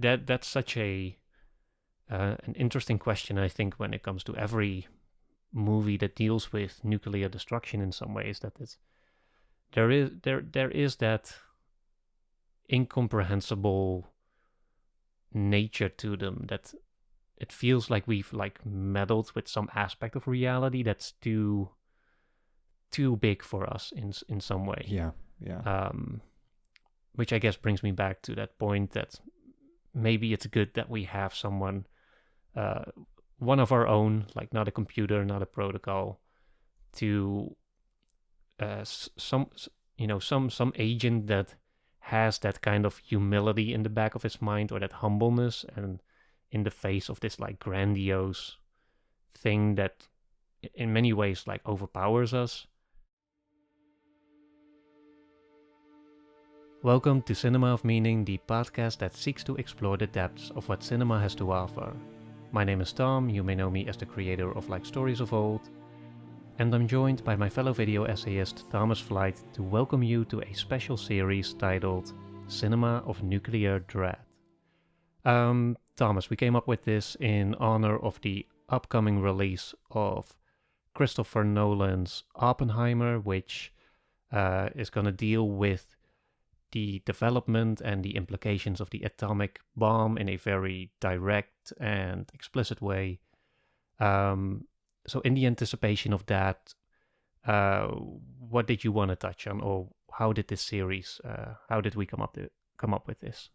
that's such an interesting question. I think when it comes to every movie that deals with nuclear destruction in some ways, that there is that incomprehensible nature to them, that it feels like we've like meddled with some aspect of reality that's too big for us in some way. Yeah. Which I guess brings me back to that point that maybe it's good that we have someone, one of our own, like not a computer, not a protocol, to some agent that has that kind of humility in the back of his mind, or that humbleness, and in the face of this like grandiose thing that in many ways like overpowers us. Welcome to Cinema of Meaning, the podcast that seeks to explore the depths of what cinema has to offer. My name is Tom, you may know me as the creator of Like Stories of Old, and I'm joined by my fellow video essayist Thomas Flight to welcome you to a special series titled Cinema of Nuclear Dread. Thomas, we came up with this in honor of the upcoming release of Christopher Nolan's Oppenheimer, which is going to deal with the development and the implications of the atomic bomb in a very direct and explicit way. So in the anticipation of that, what did you want to touch on, or how did this series, how did we come up with this?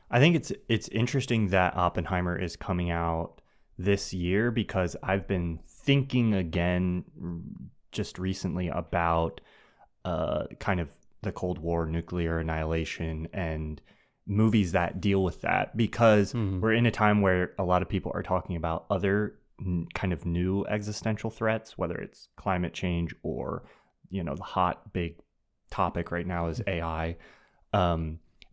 I think it's interesting that Oppenheimer is coming out this year, because I've been thinking again just recently about kind of the Cold War, nuclear annihilation, and movies that deal with that, because we're in a time where a lot of people are talking about other kind of new existential threats, whether it's climate change or, the hot big topic right now is AI.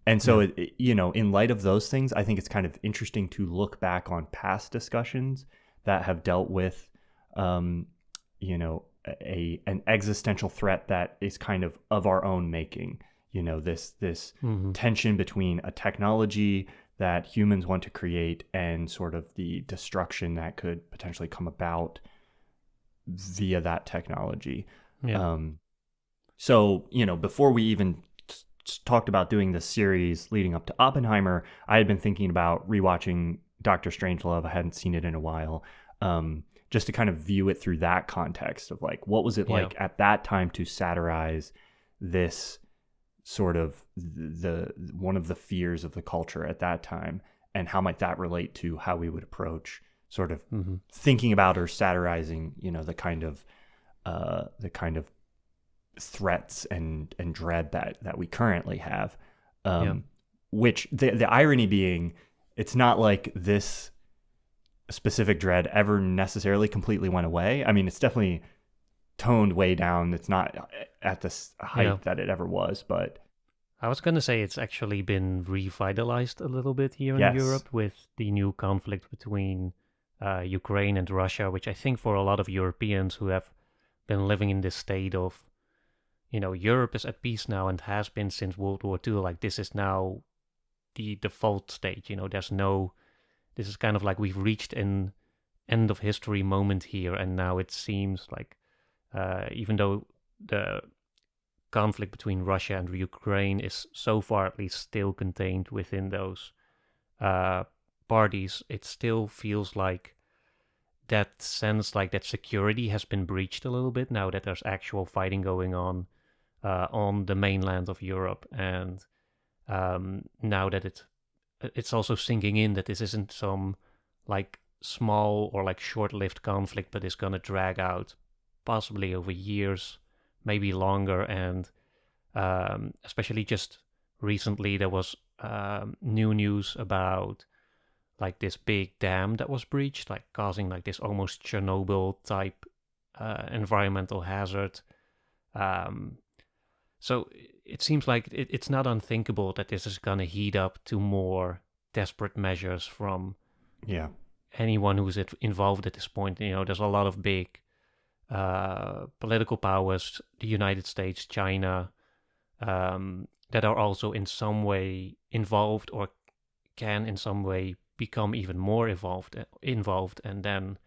And so, in light of those things, I think it's kind of interesting to look back on past discussions that have dealt with, an existential threat that is kind of our own making. This tension between a technology that humans want to create and sort of the destruction that could potentially come about via that technology. Yeah. So, before we even talked about doing this series leading up to Oppenheimer, I had been thinking about rewatching Dr. Strangelove. I hadn't seen it in a while. Just to kind of view it through that context of like, what was it like at that time to satirize this sort of one of the fears of the culture at that time, and how might that relate to how we would approach sort of thinking about or satirizing, the kind of threats and dread that we currently have. Which the irony being, it's not like this specific dread ever necessarily completely went away. I mean, it's definitely toned way down. It's not at this height that it ever was, but I was going to say it's actually been revitalized a little bit here in Europe with the new conflict between Ukraine and Russia, which I think for a lot of Europeans who have been living in this state of, Europe is at peace now and has been since World War II. Like, this is now the default state. This is kind of like we've reached an end of history moment here, and now it seems like, even though the conflict between Russia and Ukraine is so far at least still contained within those parties, it still feels like that sense, like that security has been breached a little bit now that there's actual fighting going on the mainland of Europe, and now that it's also sinking in that this isn't some like small or like short-lived conflict, but is going to drag out possibly over years, maybe longer. And especially just recently there was new news about like this big dam that was breached, like causing like this almost Chernobyl type environmental hazard. So it seems like it's not unthinkable that this is going to heat up to more desperate measures from anyone who's involved at this point. There's a lot of big political powers, the United States, China, that are also in some way involved or can in some way become even more involved, and then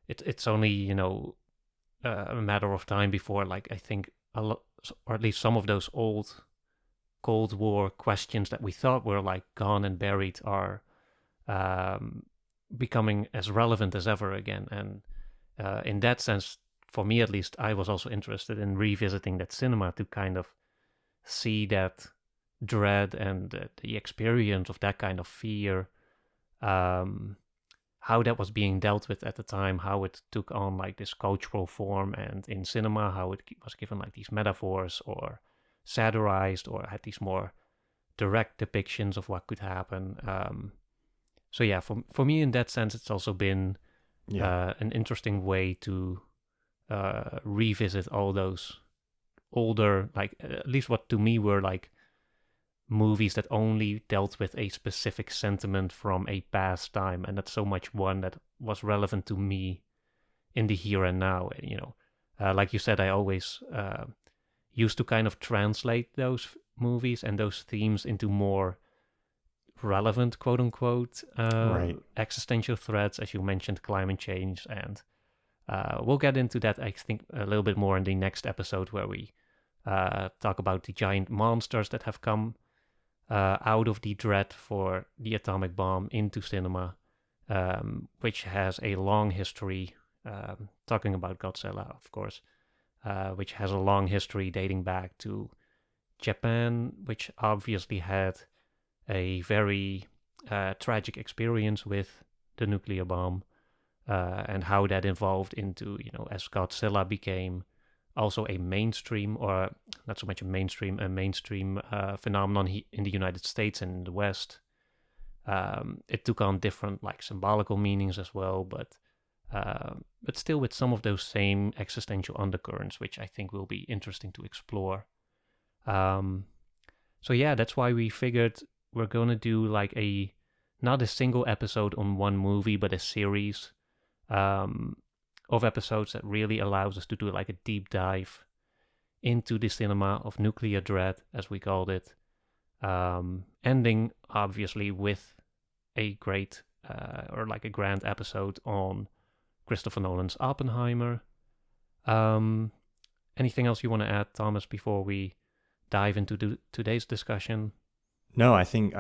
it's only a matter of time before, like, I think a lot, or at least some of those old Cold War questions that we thought were like gone and buried are um, becoming as relevant as ever again. And in that sense, for me at least, I was also interested in revisiting that cinema to kind of see that dread and the experience of that kind of fear, um, how that was being dealt with at the time, how it took on like this cultural form, and in cinema, how it was given like these metaphors or satirized or had these more direct depictions of what could happen. So yeah, for me in that sense, it's also been Yeah. an interesting way to revisit all those older, like at least what to me were like movies that only dealt with a specific sentiment from a past time, and that's so much one that was relevant to me in the here and now. Like you said, I always used to kind of translate those movies and those themes into more relevant, quote unquote, Right. existential threats, as you mentioned, climate change. And we'll get into that, I think, a little bit more in the next episode, where we talk about the giant monsters that have come out of the dread for the atomic bomb into cinema, which has a long history, talking about Godzilla, of course, which has a long history dating back to Japan, which obviously had a very tragic experience with the nuclear bomb, and how that evolved into, as Godzilla became also a mainstream, or not so much a mainstream phenomenon in the United States and in the West. It took on different like symbolical meanings as well, but still with some of those same existential undercurrents, which I think will be interesting to explore. So yeah, that's why we figured we're gonna do like not a single episode on one movie, but a series of episodes that really allows us to do like a deep dive into the cinema of nuclear dread, as we called it, ending obviously with a great or like a grand episode on Christopher Nolan's Oppenheimer. Anything else you want to add, Thomas, before we dive into today's discussion? No, I think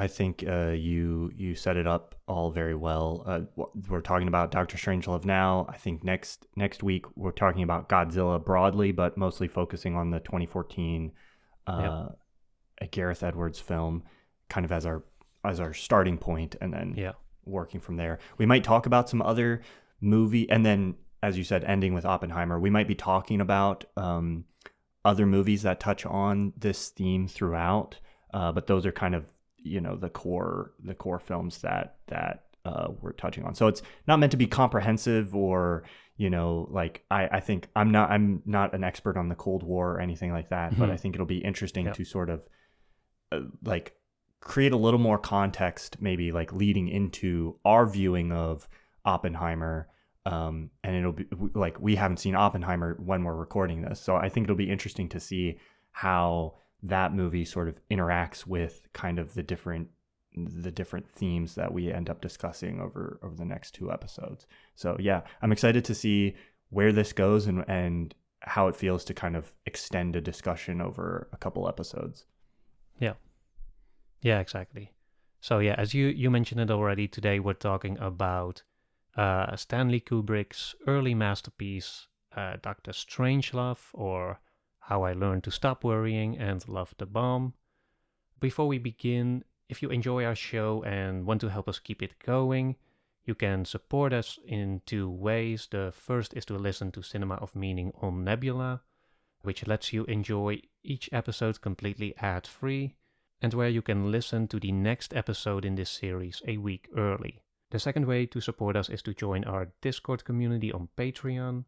you set it up all very well. We're talking about Dr. Strangelove now. I think next week we're talking about Godzilla broadly, but mostly focusing on the 2014 Yep. Gareth Edwards film, kind of as our starting point, and then Yeah. working from there. We might talk about some other movie, and then, as you said, ending with Oppenheimer. We might be talking about other movies that touch on this theme throughout. But those are kind of, the core films that we're touching on. So it's not meant to be comprehensive, or like I think I'm not an expert on the Cold War or anything like that. But I think it'll be interesting Yep. to sort of like create a little more context, maybe like leading into our viewing of Oppenheimer. And it'll be like, we haven't seen Oppenheimer when we're recording this, so I think it'll be interesting to see how that movie sort of interacts with kind of the different themes that we end up discussing over the next two episodes. So yeah, I'm excited to see where this goes, and how it feels to kind of extend a discussion over a couple episodes. Yeah, exactly. So yeah, as you mentioned it already, today we're talking about Stanley Kubrick's early masterpiece, Dr. Strangelove, or How I Learned to Stop Worrying and Love the Bomb. Before we begin, if you enjoy our show and want to help us keep it going, you can support us in two ways. The first is to listen to Cinema of Meaning on Nebula, which lets you enjoy each episode completely ad-free, and where you can listen to the next episode in this series a week early. The second way to support us is to join our Discord community on Patreon,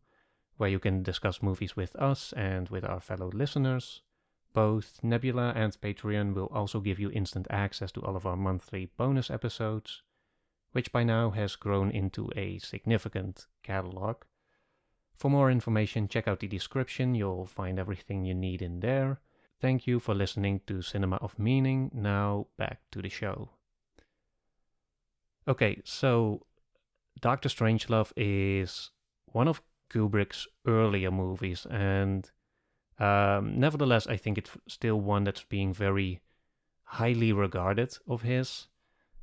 where you can discuss movies with us and with our fellow listeners. Both Nebula and Patreon will also give you instant access to all of our monthly bonus episodes, which by now has grown into a significant catalog. For more information, check out the description. You'll find everything you need in there. Thank you for listening to Cinema of Meaning. Now back to the show. Okay, so Dr. Strangelove is one of Kubrick's earlier movies, and nevertheless, I think it's still one that's being very highly regarded of his.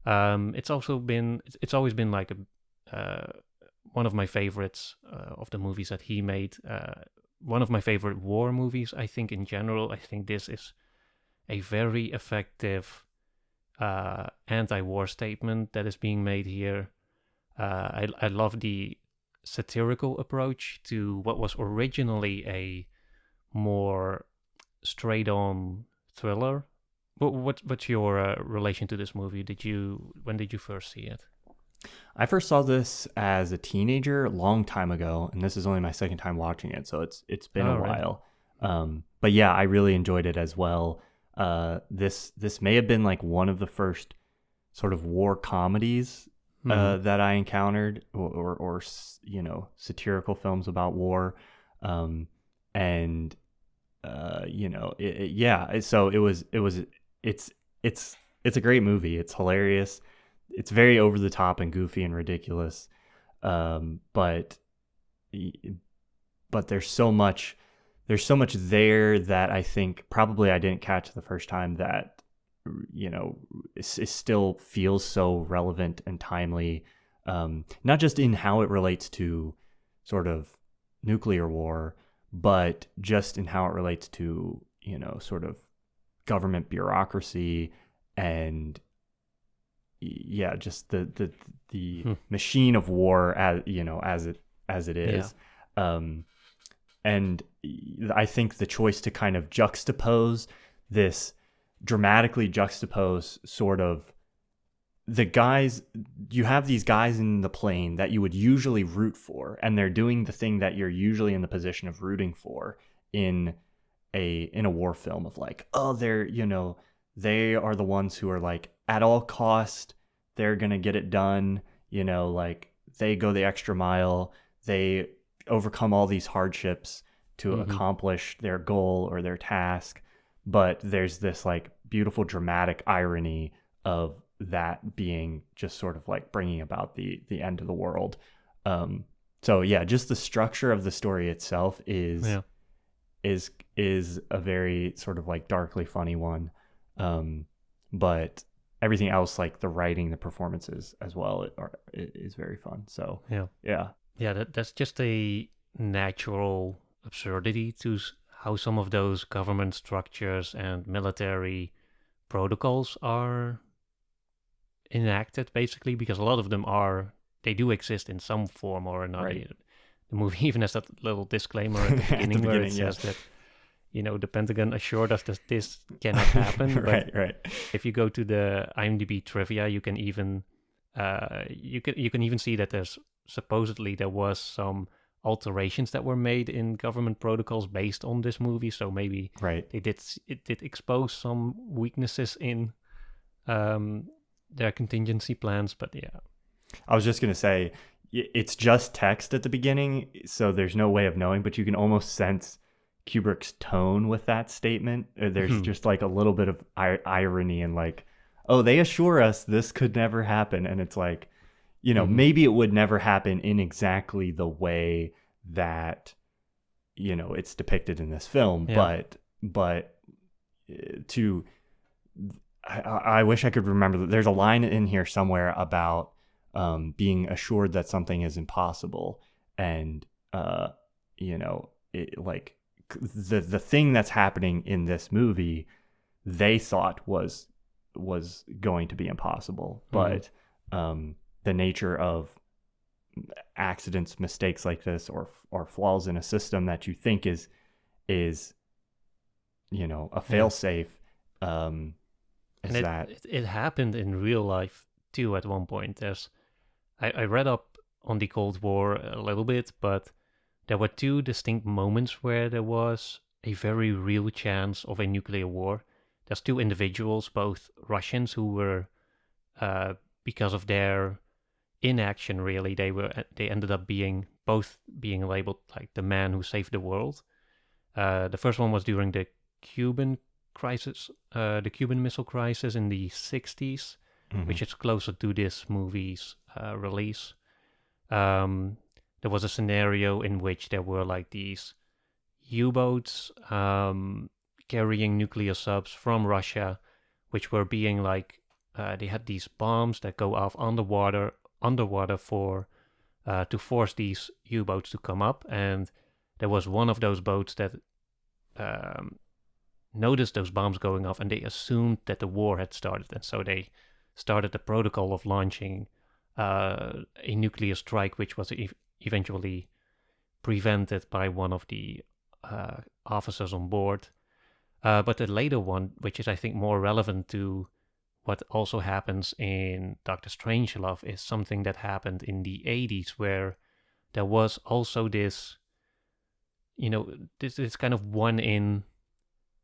It's always been like one of my favorites of the movies that he made. One of my favorite war movies, I think, in general. I think this is a very effective anti-war statement that is being made here. I love the satirical approach to what was originally a more straight-on thriller. What's your relation to this movie? When did you first see it? I first saw this as a teenager a long time ago, and this is only my second time watching it, so it's been a Oh, really? while. But yeah, I really enjoyed it as well. This may have been like one of the first sort of war comedies Mm-hmm. that I encountered, or satirical films about war, and yeah. So it's it's a great movie. It's hilarious. It's very over the top and goofy and ridiculous, but there's so much there that I think probably I didn't catch the first time that it still feels so relevant and timely, not just in how it relates to sort of nuclear war, but just in how it relates to sort of government bureaucracy and yeah, just the Hmm. machine of war as it Yeah. is. And I think the choice to kind of this dramatically juxtapose sort of the guys, you have these guys in the plane that you would usually root for, and they're doing the thing that you're usually in the position of rooting for in a war film, of like, oh, they are the ones who are like, at all cost they're gonna get it done, like they go the extra mile, they overcome all these hardships to Mm-hmm. accomplish their goal or their task. But there's this like beautiful dramatic irony of that being just sort of like bringing about the end of the world. So yeah, just the structure of the story itself is Yeah. is is a very sort of like darkly funny one. But everything else, like the writing, the performances as well, is very fun. So Yeah. yeah. Yeah. That's just a natural absurdity to how some of those government structures and military protocols are enacted, basically, because a lot of them are they do exist in some form or another. Right. The movie even has that little disclaimer at the At the beginning where it beginning, yeah. says that the Pentagon assured us that this cannot happen. But Right. if you go to the IMDb trivia, you can even you can even see that supposedly there was some alterations that were made in government protocols based on this movie. So maybe Right. it did expose some weaknesses in um, their contingency plans. But yeah, I was just going to say, it's just text at the beginning, so there's no way of knowing, but you can almost sense Kubrick's tone with that statement. There's just like a little bit of irony and like, oh, they assure us this could never happen. And it's like, mm-hmm. maybe it would never happen in exactly the way that, it's depicted in this film. Yeah. But to, I wish I could remember that there's a line in here somewhere about being assured that something is impossible, and like the thing that's happening in this movie, they thought was going to be impossible, Mm-hmm. but the nature of accidents, mistakes like this, or flaws in a system that you think is a Yeah. failsafe, And is that it happened in real life too at one point. I read up on the Cold War a little bit, but there were two distinct moments where there was a very real chance of a nuclear war. There's two individuals, both Russians, who were because of their inaction, really, they ended up being labeled like the man who saved the world. The first one was during the Cuban crisis, the Cuban Missile Crisis in the 60s. Hmm. which is closer to this movie's release. Um, there was a scenario in which there were like these U-boats carrying nuclear subs from Russia, which were being like they had these bombs that go off underwater for to force these U-boats to come up, and there was one of those boats that um, noticed those bombs going off, and they assumed that the war had started, and so they started the protocol of launching a nuclear strike, which was eventually prevented by one of the officers on board. But the later one, which is I think more relevant to what also happens in Dr. Strangelove, is something that happened in the 80s, where there was also this, this kind of 1 in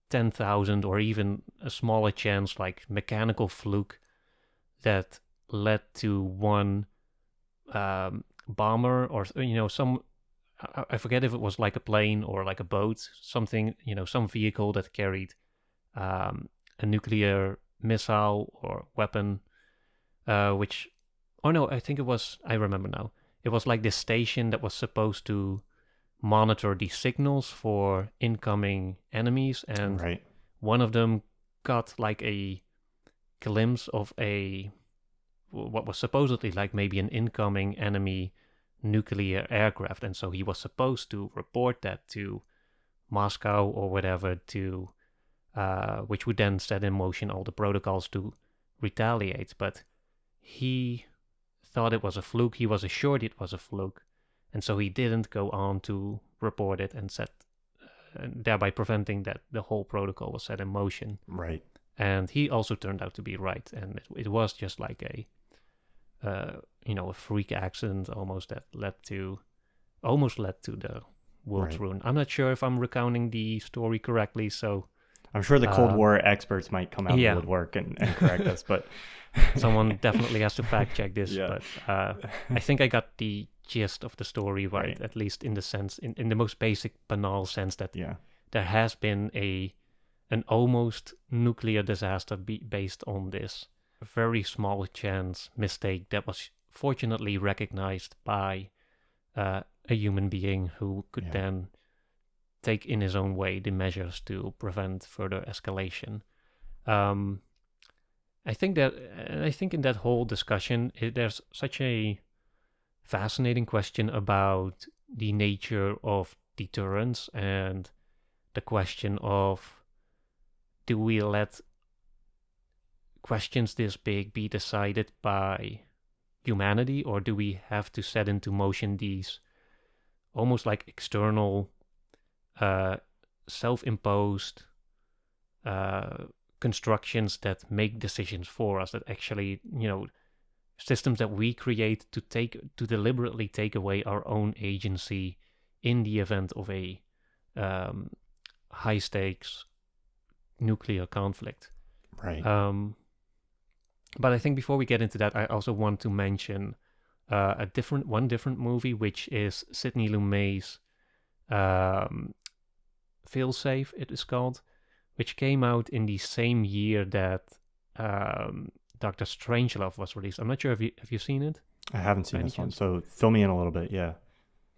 10,000 or even a smaller chance, like mechanical fluke that led to one bomber or some, I forget if it was like a plane or like a boat, something, some vehicle that carried a nuclear missile or weapon, which, oh no, I think it was, I remember now. It was like this station that was supposed to monitor the signals for incoming enemies, and Right. one of them got like a glimpse of what was supposedly like maybe an incoming enemy nuclear aircraft, and so he was supposed to report that to Moscow or whatever, to which would then set in motion all the protocols to retaliate. But he thought it was a fluke. He was assured it was a fluke, and so he didn't go on to report it and thereby preventing that the whole protocol was set in motion. Right. And he also turned out to be right, and it was just like a freak accident almost that almost led to the world's Right. ruin. I'm not sure if I'm recounting the story correctly, so I'm sure the Cold uh, War experts might come out of the yeah, woodwork and correct us, but someone definitely has to fact check this. yeah. But I think I got the gist of the story right, Right. at least in the sense, in the most basic, banal sense that Yeah. there has been an almost nuclear disaster based on this very small chance mistake that was fortunately recognized by a human being who could Yeah. then take in his own way the measures to prevent further escalation. Um, I think in that whole discussion, there's such a fascinating question about the nature of deterrence and the question of, do we let questions this big be decided by humanity, or do we have to set into motion these almost like external, uh, self-imposed constructions that make decisions for us, that actually, systems that we create to deliberately take away our own agency in the event of a um, high stakes nuclear conflict. Right. But I think before we get into that, I also want to mention one different movie, which is Sidney Lumet's um, Failsafe, it is called, which came out in the same year that Dr. Strangelove was released. I'm not sure if you've seen it I haven't by seen any this one, chance. so fill me in a little bit. Yeah.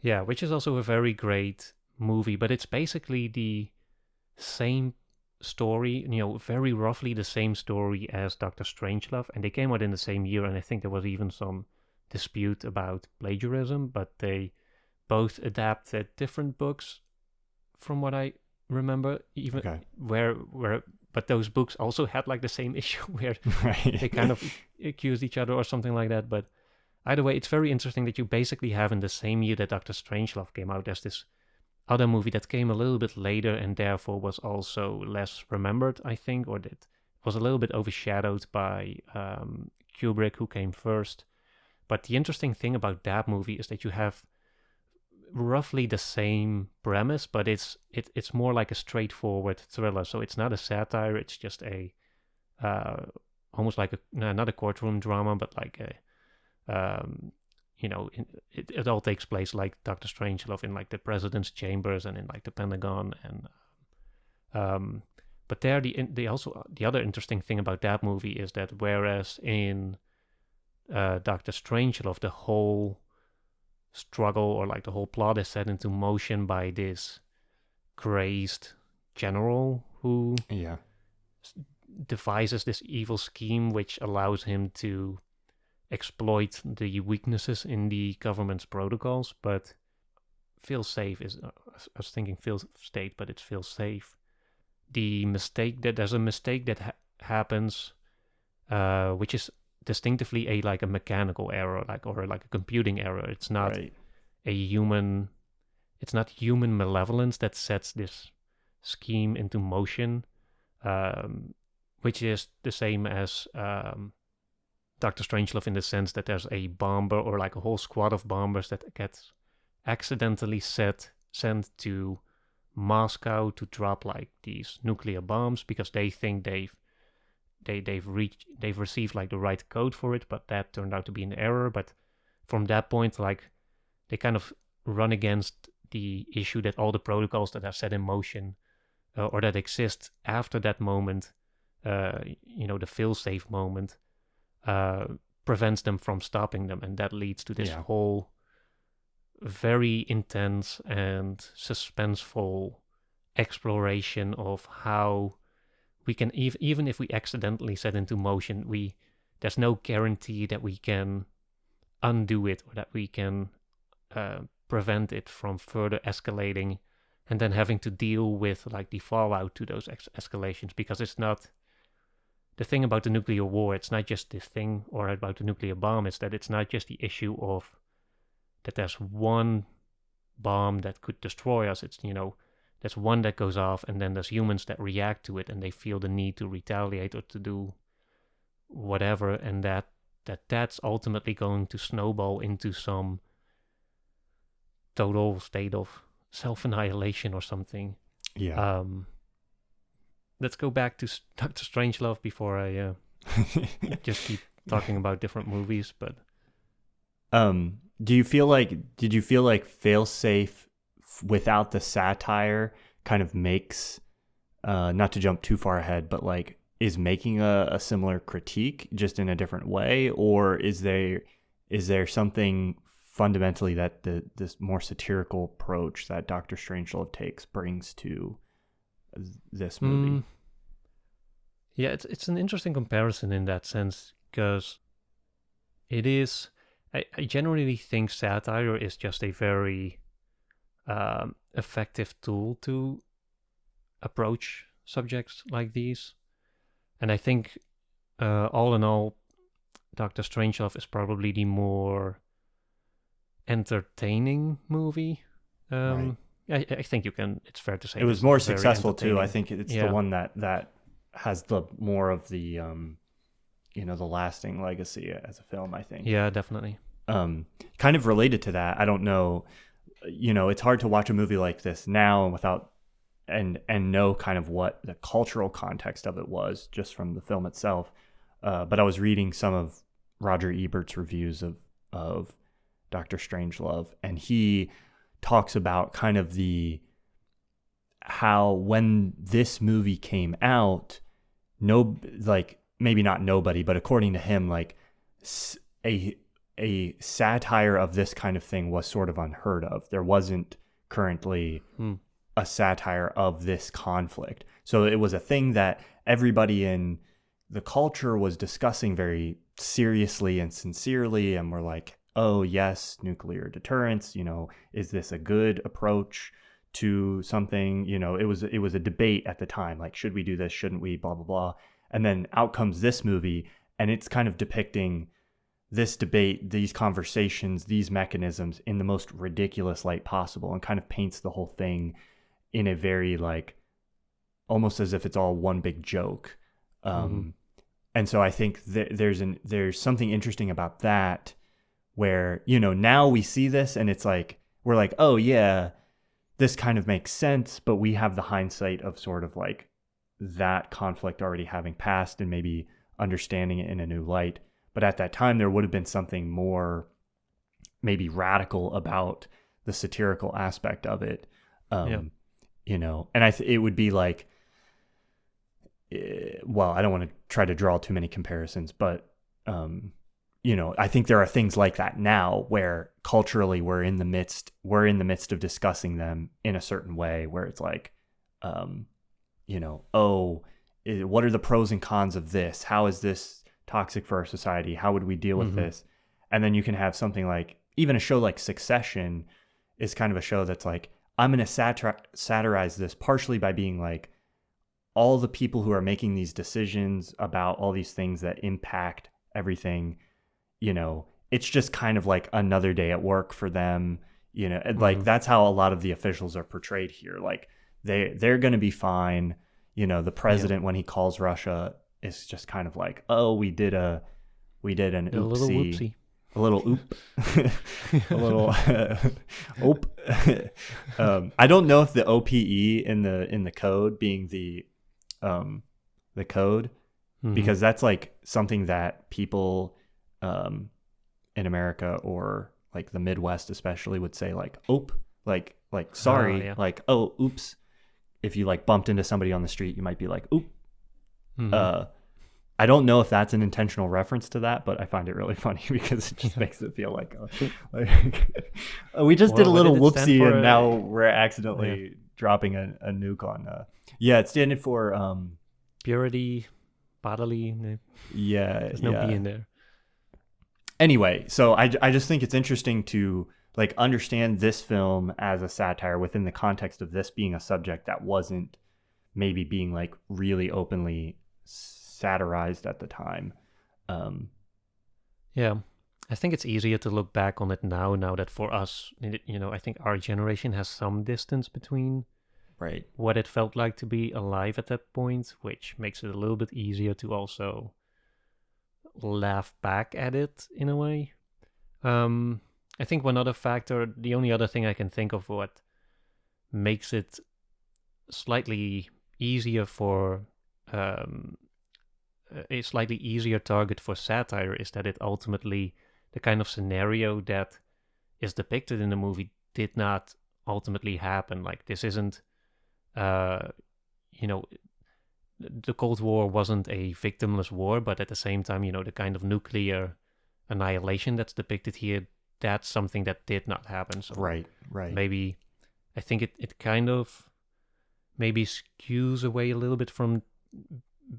Yeah, which is also a very great movie, but it's basically the same story, very roughly the same story as Dr. Strangelove, and they came out in the same year, and I think there was even some dispute about plagiarism, but they both adapted different books from what I remember, even Okay. where but those books also had like the same issue where Right. they kind of accused each other or something like that. But either way, it's very interesting that you basically have in the same year that Dr. Strangelove came out, there's this other movie that came a little bit later and therefore was also less remembered, I think, or that was a little bit overshadowed by Kubrick, who came first. But the interesting thing about that movie is that you have roughly the same premise, but it's more like a straightforward thriller. So it's not a satire; it's just a almost like not a courtroom drama, but like a it all takes place like Doctor Strangelove in like the president's chambers and in like the Pentagon, and But there, the other interesting thing about that movie is that whereas in Dr. Strangelove, the whole struggle or like the whole plot is set into motion by this crazed general who Yeah. devises this evil scheme which allows him to exploit the weaknesses in the government's protocols. But feel safe is, I was thinking feel state, but it's feel safe. There's a mistake that happens, which is distinctively a mechanical error, or like a computing error. It's not Right. it's not human malevolence that sets this scheme into motion, which is the same as Dr. Strangelove, in the sense that there's a bomber or like a whole squad of bombers that gets accidentally sent to Moscow to drop like these nuclear bombs because they think they've received like the right code for it, but that turned out to be an error. But from that point, like, they kind of run against the issue that all the protocols that are set in motion or that exist after that moment, the fail-safe moment, prevents them from stopping them, and that leads to this whole very intense and suspenseful exploration of how we can, even if we accidentally set into motion, there's no guarantee that we can undo it or that we can prevent it from further escalating and then having to deal with like the fallout to those escalations. Because it's not the thing about the nuclear war, it's not just this thing, or about the nuclear bomb, it's that it's not just the issue of that there's one bomb that could destroy us. It's, there's one that goes off, and then there's humans that react to it, and they feel the need to retaliate or to do whatever, and that's ultimately going to snowball into some total state of self-annihilation or something. Yeah. Let's go back to Dr. Strangelove before I just keep talking about different movies. But did you feel like Failsafe without the satire kind of makes, not to jump too far ahead, but like is making a similar critique just in a different way? Or is there something fundamentally that this more satirical approach that Dr. Strangelove takes brings to this movie? Yeah, it's an interesting comparison in that sense, because it is, I generally think satire is just a very effective tool to approach subjects like these. And I think all in all, Dr. Strangelove is probably the more entertaining movie. Right. I think it's fair to say it was more successful too. I think it's the one that has the more of the the lasting legacy as a film, I think. Yeah, definitely. Kind of related to that, I don't know, it's hard to watch a movie like this now without and know kind of what the cultural context of it was just from the film itself. But I was reading some of Roger Ebert's reviews of Dr. Strangelove, and he talks about kind of how when this movie came out, maybe not nobody, but according to him, like a satire of this kind of thing was sort of unheard of. There wasn't currently a satire of this conflict. So it was a thing that everybody in the culture was discussing very seriously and sincerely, and were like, oh yes, nuclear deterrence, is this a good approach to something? It was a debate at the time, like, should we do this, shouldn't we, blah blah blah. And then out comes this movie, and it's kind of depicting this debate, these conversations, these mechanisms in the most ridiculous light possible, and kind of paints the whole thing in a very, like, almost as if it's all one big joke. And so I think there's something interesting about that, where, now we see this and it's like, we're like, oh yeah, this kind of makes sense, but we have the hindsight of sort of like that conflict already having passed and maybe understanding it in a new light. But at that time, there would have been something more maybe radical about the satirical aspect of it. And it would be like, well, I don't want to try to draw too many comparisons, but I think there are things like that now where culturally we're in the midst of discussing them in a certain way where it's like, what are the pros and cons of this? How is this toxic for our society? How would we deal with this? And then you can have something like, even a show like Succession is kind of a show that's like, I'm going to satirize this partially by being like, all the people who are making these decisions about all these things that impact everything, it's just kind of like another day at work for them, like that's how a lot of the officials are portrayed here. Like they're going to be fine. The president, when he calls Russia, is just kind of like, oh, we did an oopsie. A little oop, a little oop. I don't know if the OPE in the code being the code, because that's like something that people in America or like the Midwest especially would say like oop, like sorry, like oh oops. If you like bumped into somebody on the street, you might be like oop. I don't know if that's an intentional reference to that, but I find it really funny because it just makes it feel like we just did a little whoopsie and now we're accidentally dropping a nuke on. It standing for purity, bodily. There's no B in there. Anyway, so I just think it's interesting to like understand this film as a satire within the context of this being a subject that wasn't maybe being like really openly satirized at the time. I think it's easier to look back on it now that for us, I think our generation has some distance between what it felt like to be alive at that point, which makes it a little bit easier to also laugh back at it in a way. I think one other factor, the only other thing I can think of what makes it slightly easier for a slightly easier target for satire is that it ultimately, the kind of scenario that is depicted in the movie did not ultimately happen. Like this isn't, the Cold War wasn't a victimless war, but at the same time, the kind of nuclear annihilation that's depicted here, that's something that did not happen. So right. Maybe, I think it kind of maybe skews away a little bit from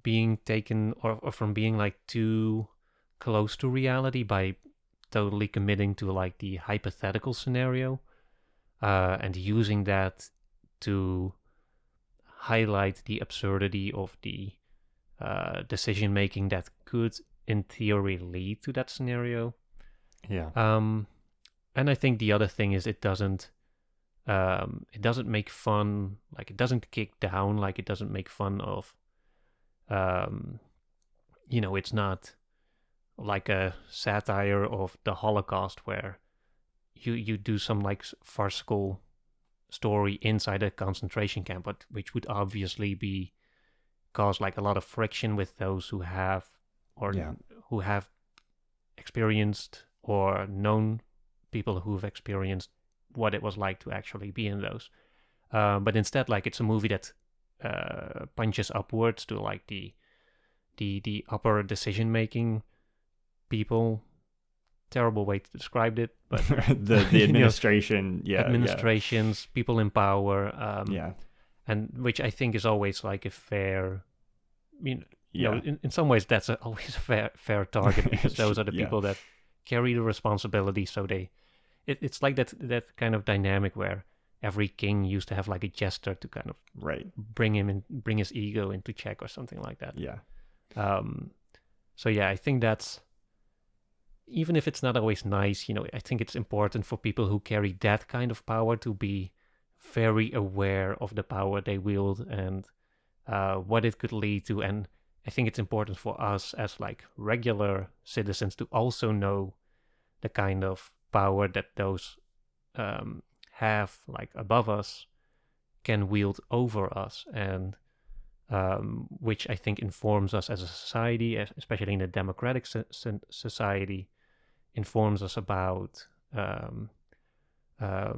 being taken or from being like too close to reality by totally committing to like the hypothetical scenario and using that to highlight the absurdity of the decision making that could in theory lead to that scenario. And I think the other thing is it doesn't make fun, like it doesn't kick down, like it doesn't make fun of it's not like a satire of the Holocaust where you do some like farcical story inside a concentration camp, but which would obviously cause like a lot of friction with those who have who have experienced or known people who've experienced what it was like to actually be in those. But instead, like it's a movie that punches upwards to like the upper decision making people. Terrible way to describe it, but the administration, administrations, people in power, and which I think is always like a fair, in some ways that's always a fair target because those are the people that carry the responsibility. So it's like that kind of dynamic where every king used to have like a jester to kind of bring his ego into check or something like that. So I think that's, even if it's not always nice, I think it's important for people who carry that kind of power to be very aware of the power they wield and what it could lead to. And I think it's important for us as like regular citizens to also know the kind of power that those have like above us can wield over us, and which I think informs us as a society, especially in a democratic society, informs us about how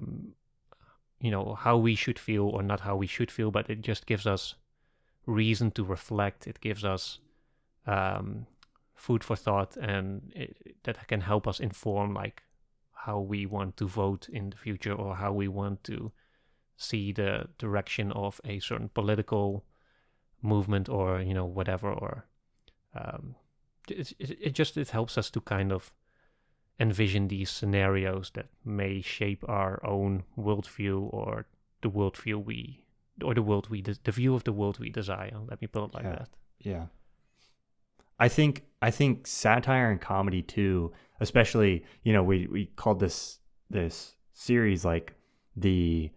we should feel, or not how we should feel, but it just gives us reason to reflect. It gives us food for thought, and that can help us inform like how we want to vote in the future, or how we want to see the direction of a certain political movement, or whatever. Or it helps us to kind of envision these scenarios that may shape our own worldview, or the worldview we or the world we the view of the world we desire. Let me put it like that. Yeah. I think satire and comedy too, especially, we called this series like the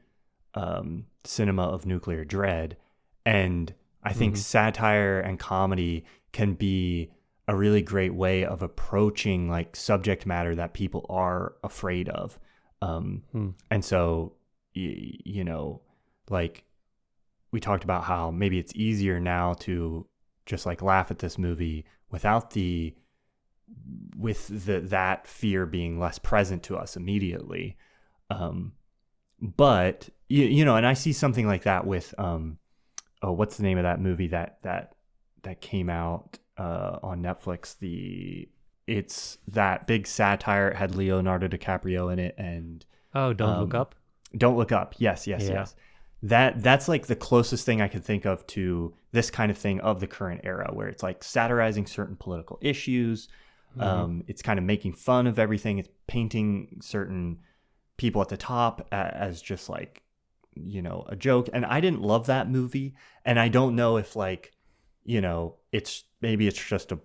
cinema of nuclear dread, and I think satire and comedy can be a really great way of approaching like subject matter that people are afraid of. And so, like we talked about how maybe it's easier now to just like laugh at this movie without that fear being less present to us immediately. But and I see something like that with what's the name of that movie that came out on Netflix? It's that big satire. It had Leonardo DiCaprio in it, and Don't Look Up. Don't Look Up. Yes. That's like the closest thing I could think of to this kind of thing of the current era, where it's like satirizing certain political issues. It's kind of making fun of everything. It's painting certain people at the top as just like, a joke. And I didn't love that movie. And I don't know if like, it's just a,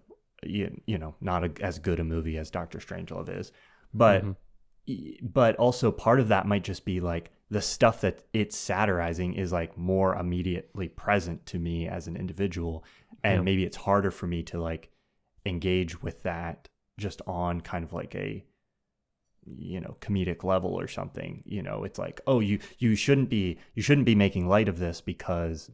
not as good a movie as Dr. Strangelove is, but also part of that might just be like the stuff that it's satirizing is like more immediately present to me as an individual. And maybe it's harder for me to like engage with that just on kind of like a, comedic level or something. It's like, oh, you shouldn't be making light of this because,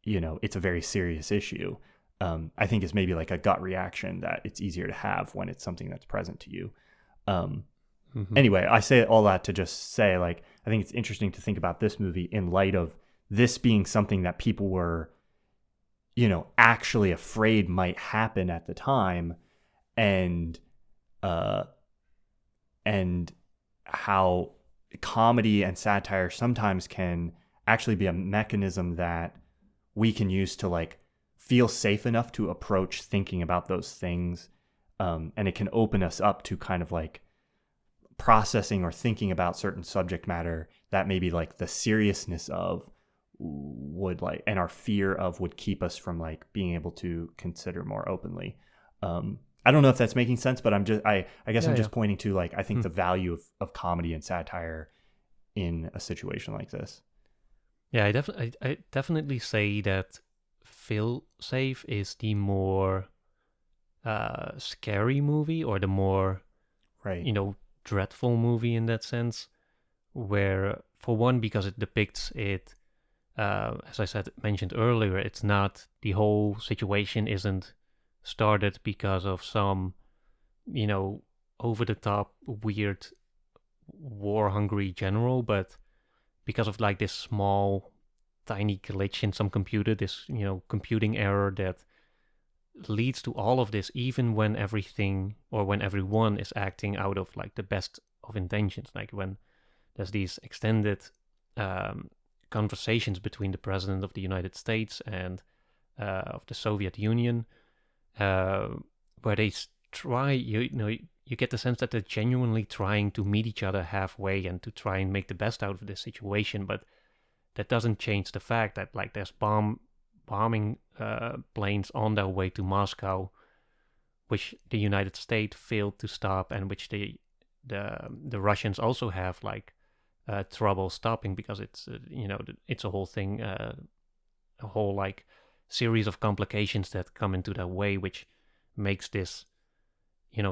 it's a very serious issue. I think it's maybe like a gut reaction that it's easier to have when it's something that's present to you. Anyway, I say all that to just say, like, I think it's interesting to think about this movie in light of this being something that people were, actually afraid might happen at the time, and how comedy and satire sometimes can actually be a mechanism that we can use to like feel safe enough to approach thinking about those things. And it can open us up to kind of like processing or thinking about certain subject matter that maybe like the seriousness of would like, and our fear of would keep us from like being able to consider more openly. I don't know if that's making sense, but I guess I'm just pointing to like, I think the value of comedy and satire in a situation like this. Yeah, I definitely say that Feel Safe is the more scary movie, or the more, dreadful movie in that sense, where for one, because it depicts it, as I mentioned earlier, it's not, the whole situation isn't started because of some, over the top, weird, war hungry general, but because of like this small, tiny glitch in some computer, this, computing error that leads to all of this, even when everything, or when everyone is acting out of like the best of intentions. Like when there's these extended conversations between the president of the United States and of the Soviet Union, where they try, you get the sense that they're genuinely trying to meet each other halfway and to try and make the best out of this situation. But that doesn't change the fact that like there's bombing planes on their way to Moscow, which the United States failed to stop, and which the Russians also have like trouble stopping, because it's it's a whole thing, a whole like series of complications that come into their way, which makes this,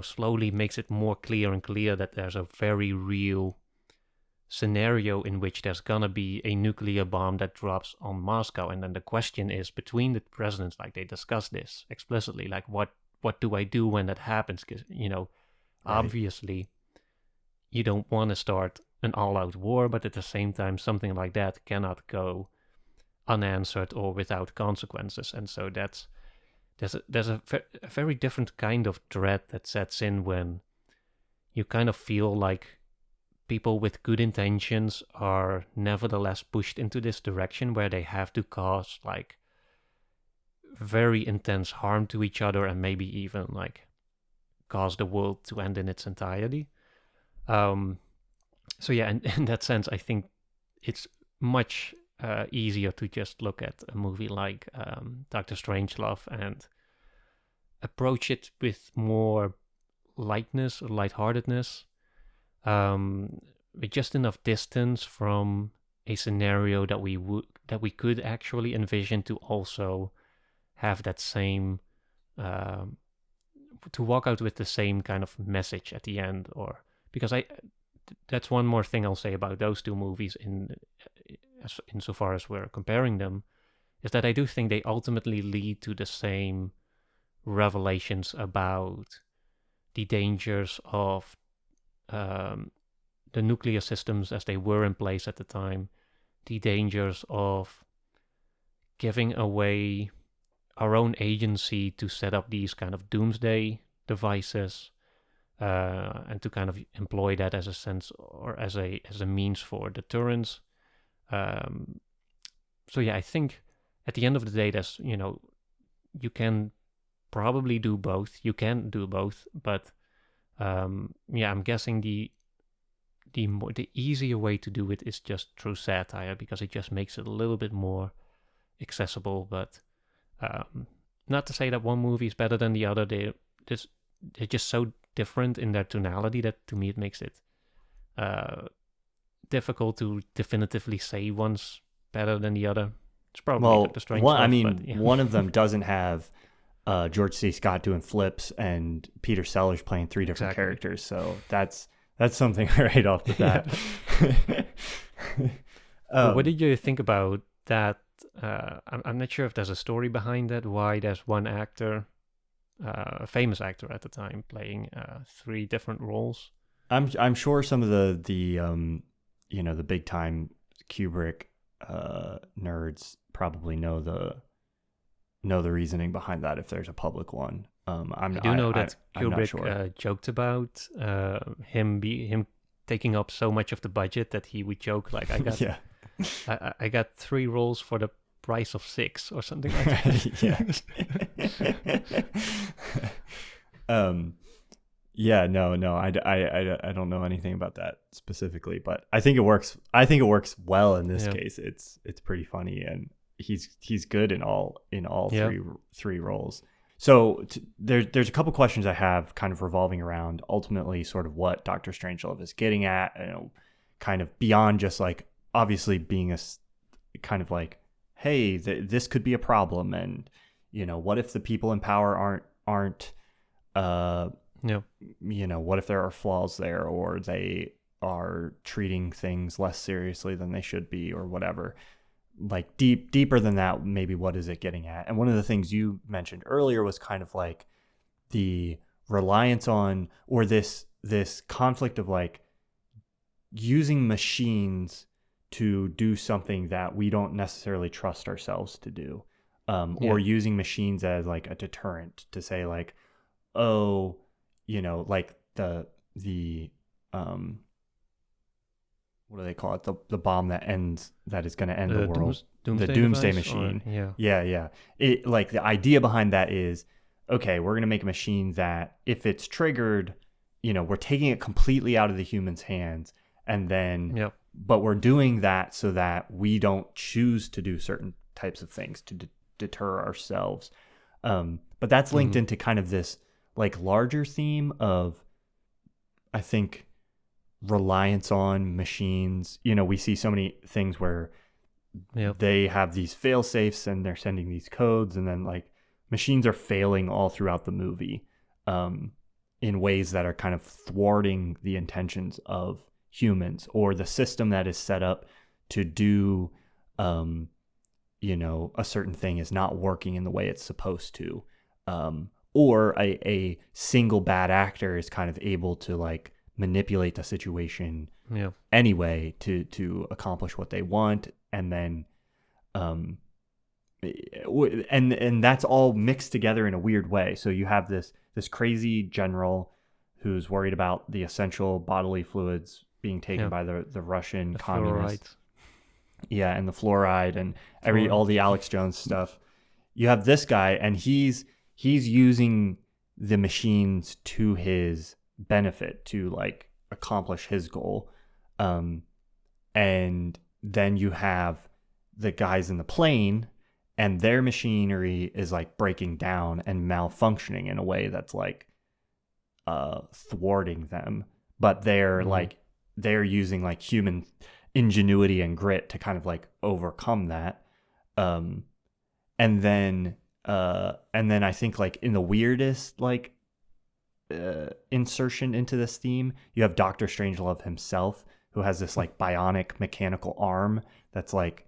slowly makes it more clear and clear that there's a very real scenario in which there's gonna be a nuclear bomb that drops on Moscow. And then the question is, between the presidents, like they discuss this explicitly, like what do I do when that happens? Because obviously you don't want to start an all-out war, but at the same time something like that cannot go unanswered or without consequences. And so there's a very different kind of dread that sets in when you kind of feel like people with good intentions are nevertheless pushed into this direction where they have to cause like very intense harm to each other and maybe even like cause the world to end in its entirety. So yeah, in that sense, I think it's much easier to just look at a movie like Dr. Strangelove and approach it with more lightness or lightheartedness, with just enough distance from a scenario that we could actually envision to also have that same to walk out with the same kind of message at the end. Or because that's one more thing I'll say about those two movies insofar as we're comparing them, is that I do think they ultimately lead to the same revelations about the dangers of the nuclear systems as they were in place at the time, the dangers of giving away our own agency to set up these kind of doomsday devices, and to kind of employ that as a sense or as a means for deterrence. So yeah, I think at the end of the day, there's you can probably do both. You can do both, but yeah, I'm guessing the easier way to do it is just through satire, because it just makes it a little bit more accessible. But not to say that one movie is better than the other. They're just so different in their tonality that to me it makes it difficult to definitively say one's better than the other. It's probably Dr. Strangelove. One of them doesn't have George C. Scott doing flips and Peter Sellers playing three different characters, so that's something right off the bat. What did you think about that? I'm not sure if there's a story behind that, why there's one actor, a famous actor at the time, playing three different roles. I'm sure some of the big time Kubrick nerds probably know the reasoning behind that if there's a public one. I do know that Kubrick joked about him taking up so much of the budget that he would joke like, I got 3 roles for the price of 6 or something like that. I don't know anything about that specifically, but I think it works well in this case. It's pretty funny, and he's good in all three roles. So there's a couple questions I have kind of revolving around ultimately sort of what Dr. Strangelove is getting at, kind of beyond just like obviously being a kind of like, hey, this could be a problem, and what if the people in power aren't what if there are flaws there, or they are treating things less seriously than they should be, or whatever. Like deeper than that, maybe what is it getting at? And one of the things you mentioned earlier was kind of like the reliance on, or this conflict of like using machines to do something that we don't necessarily trust ourselves to do, or using machines as like a deterrent to say like, oh, like the what do they call it? The bomb that is going to end the world. The doomsday machine. Yeah. It, like, the idea behind that is, okay, we're going to make a machine that if it's triggered, we're taking it completely out of the human's hands, and then, but we're doing that so that we don't choose to do certain types of things to deter ourselves. But that's linked into kind of this like larger theme of, I think, reliance on machines. We see so many things where they have these fail safes and they're sending these codes, and then like machines are failing all throughout the movie in ways that are kind of thwarting the intentions of humans, or the system that is set up to do a certain thing is not working in the way it's supposed to, or a single bad actor is kind of able to like manipulate the situation anyway to accomplish what they want, and then um, and that's all mixed together in a weird way. So you have this crazy general who's worried about the essential bodily fluids being taken Yeah, by the Russian the communists. fluoride. Yeah, and the fluoride and all Fluoride. the Alex Jones stuff. You have this guy, and he's using the machines to his benefit to like accomplish his goal. And then you have the guys in the plane, and their machinery is like breaking down and malfunctioning in a way that's like thwarting them. But they're using like human ingenuity and grit to kind of like overcome that. Um, and then I think like in the weirdest like insertion into this theme, you have Dr. Strangelove himself, who has this like bionic mechanical arm that's like,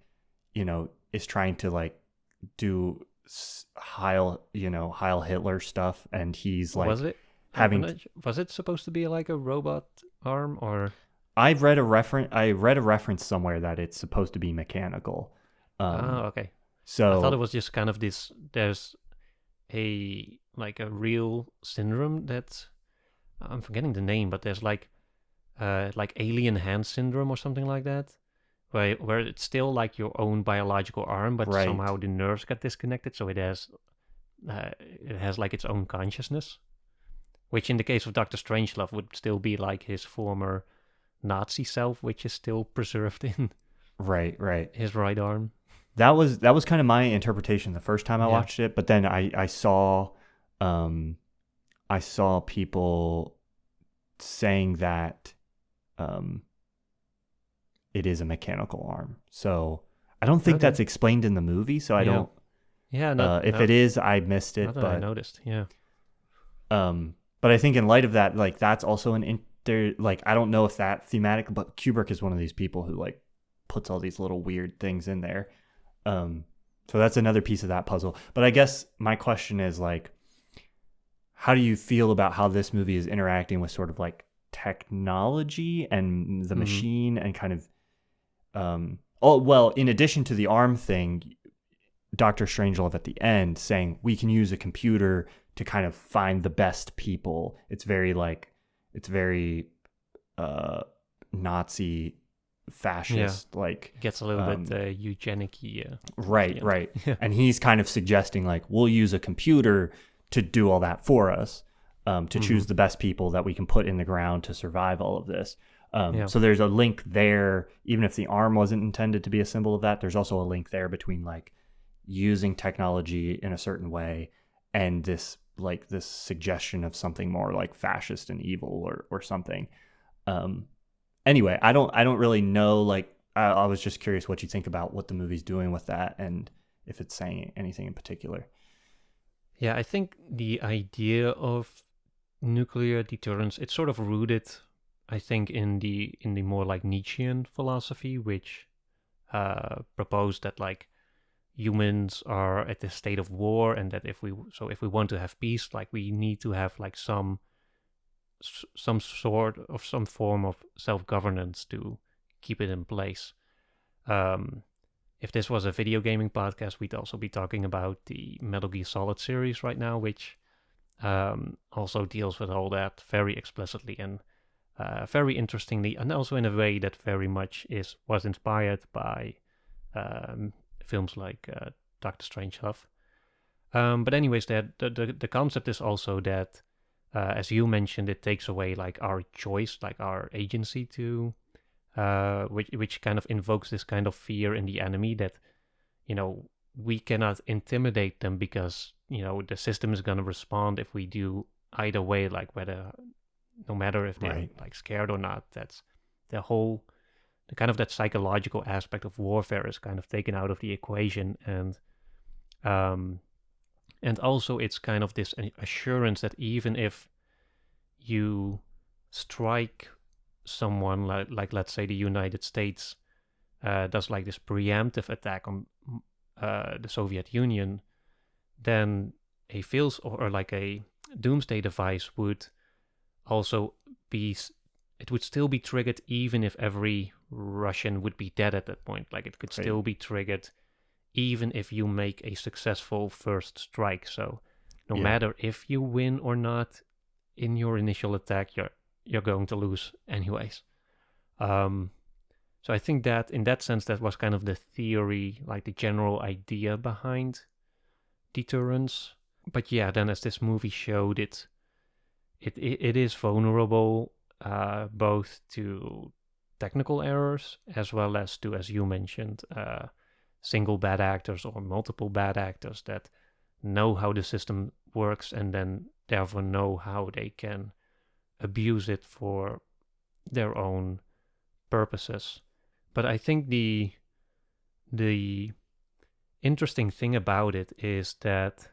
is trying to like do Heil Hitler stuff, and he's like Was it? having. Was it supposed to be like a robot arm or? I read a reference somewhere that it's supposed to be mechanical. Okay. I thought it So was just kind of this. There's a real syndrome that I'm forgetting the name, but there's like alien hand syndrome or something like that, where it's still like your own biological arm, but right, somehow the nerves got disconnected, so it has like its own consciousness, which in the case of Dr. Strangelove would still be like his former Nazi self, which is still preserved in right. his right arm. That was kind of my interpretation the first time I Yeah. watched it, but then I saw people saying that it is a mechanical arm. So I don't think Okay. that's explained in the movie. So I Yeah. don't. Yeah. If it is, I missed it. Not that I But noticed. Yeah. I think in light of that, like that's also like I don't know if that thematic, but Kubrick is one of these people who like puts all these little weird things in there. So that's another piece of that puzzle. But I guess my question is like, how do you feel about how this movie is interacting with sort of like technology and the machine and kind of, in addition to the arm thing, Dr. Strangelove at the end saying we can use a computer to kind of find the best people. It's very Nazi fascist, like Gets a little bit eugenic-y. right. And he's kind of suggesting like we'll use a computer to do all that for us, to choose the best people that we can put in the ground to survive all of this. So there's a link there, even if the arm wasn't intended to be a symbol of that. There's also a link there between like using technology in a certain way and this suggestion of something more like fascist and evil or something. Anyway, I don't really know. Like, I was just curious what you think about what the movie's doing with that, and if it's saying anything in particular. Yeah, I think the idea of nuclear deterrence, it's sort of rooted, I think, in the more like Nietzschean philosophy, which proposed that like humans are at this state of war, and that if we want to have peace, like we need to have like some form of self-governance to keep it in place. If this was a video gaming podcast, we'd also be talking about the Metal Gear Solid series right now, which also deals with all that very explicitly and very interestingly, and also in a way that very much was inspired by films like Doctor Strangelove. But anyways, the concept is also that, as you mentioned, it takes away like our choice, like our agency to, which kind of invokes this kind of fear in the enemy that, we cannot intimidate them because, the system is going to respond if we do either way, like no matter if they're like scared or not. That's the kind of that psychological aspect of warfare is kind of taken out of the equation. And also it's kind of this assurance that even if you strike someone like let's say the United States does like this preemptive attack on the Soviet Union, then a or like a doomsday device would also it would still be triggered even if every Russian would be dead at that point. Like it could still be triggered even if you make a successful first strike. So no Yeah. matter if you win or not in your initial attack, you're going to lose anyways. So I think that in that sense, that was kind of the theory, like the general idea behind deterrence. But yeah, then as this movie showed, it is vulnerable both to technical errors as well as to, as you mentioned, single bad actors or multiple bad actors that know how the system works and then therefore know how they can abuse it for their own purposes. But I think the interesting thing about it is that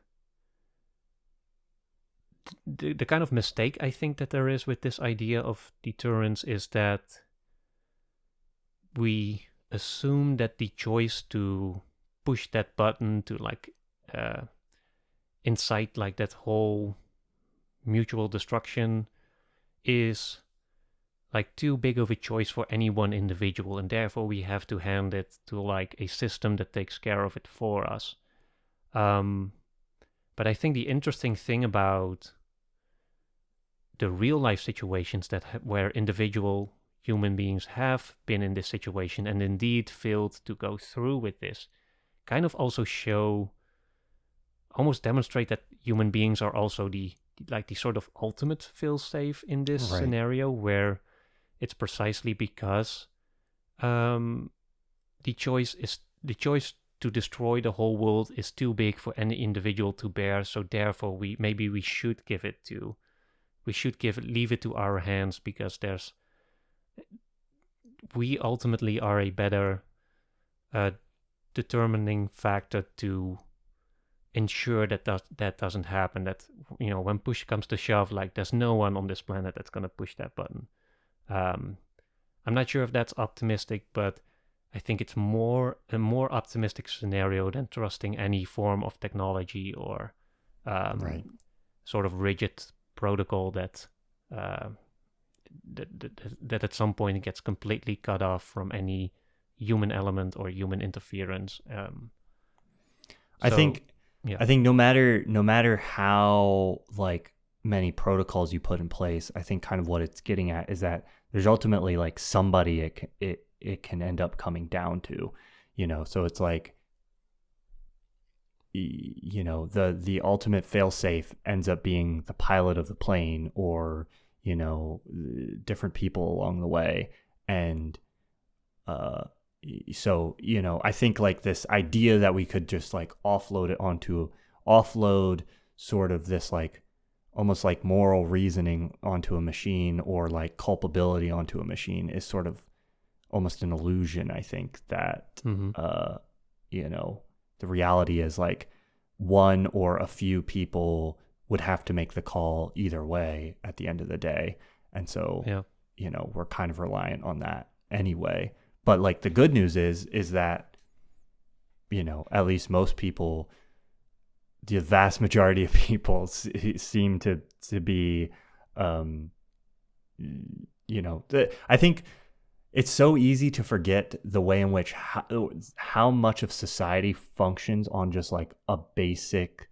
the kind of mistake I think that there is with this idea of deterrence is that we assume that the choice to push that button to like incite like that whole mutual destruction is like too big of a choice for any one individual, and therefore we have to hand it to like a system that takes care of it for us. But I think the interesting thing about the real life situations that where individual human beings have been in this situation and indeed failed to go through with this kind of also show, almost demonstrate that human beings are also the sort of ultimate fail-safe in this Right. scenario, where it's precisely because the choice to destroy the whole world is too big for any individual to bear. So therefore, we should leave it to our hands, because we ultimately are a better determining factor to ensure that doesn't happen. That, when push comes to shove, like there's no one on this planet that's gonna push that button. I'm not sure if that's optimistic, but I think it's a more optimistic scenario than trusting any form of technology or Right. sort of rigid protocol that, that at some point gets completely cut off from any human element or human interference. I So think yeah, I think no matter how like many protocols you put in place, I think kind of what it's getting at is that there's ultimately like somebody it can end up coming down to, so it's like, the ultimate fail-safe ends up being the pilot of the plane, or different people along the way. And so I think like this idea that we could just like offload sort of this like almost like moral reasoning onto a machine, or like culpability onto a machine, is sort of almost an illusion. I think that the reality is like one or a few people would have to make the call either way at the end of the day. And so, yeah, we're kind of reliant on that anyway. But like the good news is that, at least most people, the vast majority of people seem to be, I think it's so easy to forget the way in which how much of society functions on just like a basic,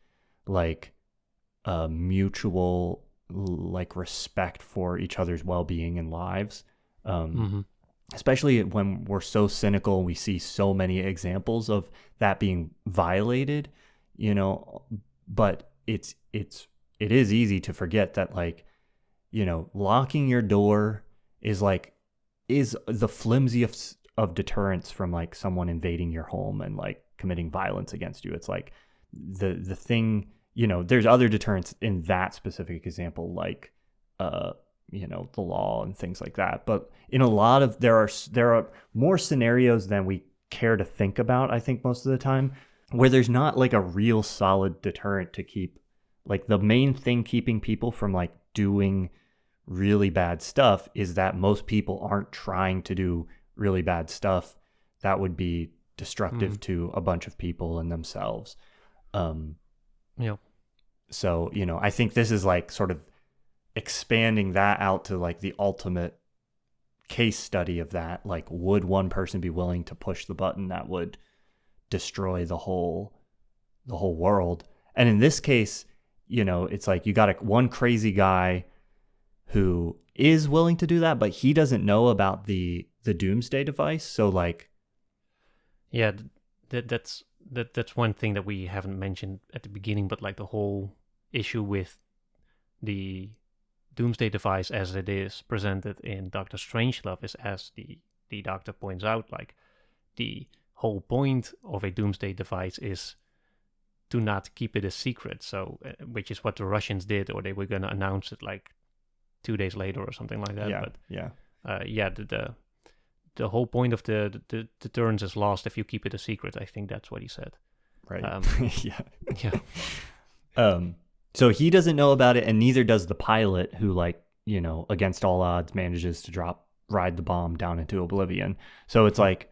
like mutual like respect for each other's well-being and lives. Especially when we're so cynical and we see so many examples of that being violated, but it is easy to forget that, like, locking your door is the flimsiest of deterrents from like someone invading your home and like committing violence against you. It's like the thing, there's other deterrents in that specific example, like the law and things like that. But in a lot of there are more scenarios than we care to think about, I think, most of the time, where there's not like a real solid deterrent to keep, like, the main thing keeping people from like doing really bad stuff is that most people aren't trying to do really bad stuff that would be destructive to a bunch of people and themselves. Yeah. So, I think this is like sort of expanding that out to like the ultimate case study of that. Like, would one person be willing to push the button that would destroy the whole world. And in this case, it's like you got one crazy guy who is willing to do that, but he doesn't know about the doomsday device. So like, yeah, that's one thing that we haven't mentioned at the beginning, but like the whole issue with the doomsday device as it is presented in Dr. Strangelove is, as the doctor points out, like the whole point of a doomsday device is to not keep it a secret. So, which is what the Russians did, or they were going to announce it like 2 days later or something like that. Yeah, but yeah. The whole point of the deterrence is lost if you keep it a secret. I think that's what he said. Right. Yeah. Yeah. So he doesn't know about it, and neither does the pilot, who, like, against all odds manages to ride the bomb down into oblivion. So it's like,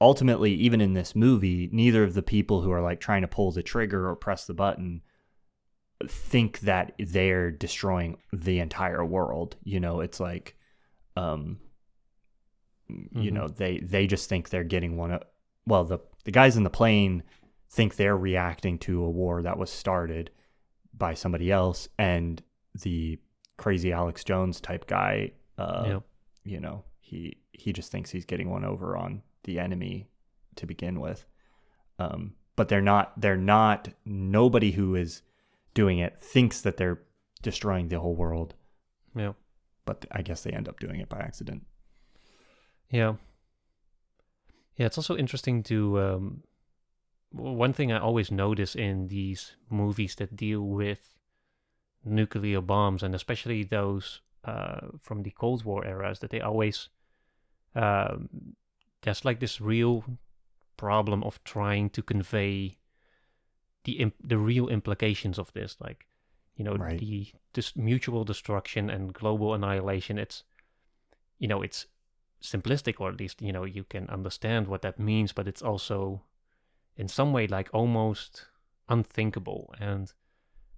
ultimately, even in this movie, neither of the people who are like trying to pull the trigger or press the button think that they're destroying the entire world. It's like, they just think they're getting the guys in the plane think they're reacting to a war that was started by somebody else, and the crazy Alex Jones type guy, he just thinks he's getting one over on the enemy to begin with. But they're not, nobody who is doing it thinks that they're destroying the whole world. Yeah. But I guess they end up doing it by accident. Yeah. Yeah, it's also interesting to, one thing I always notice in these movies that deal with nuclear bombs, and especially those from the Cold War era, is that they always, there's like this real problem of trying to convey the real implications of this, like, Right. this mutual destruction and global annihilation. It's simplistic, or at least you can understand what that means, but it's also in some way like almost unthinkable. And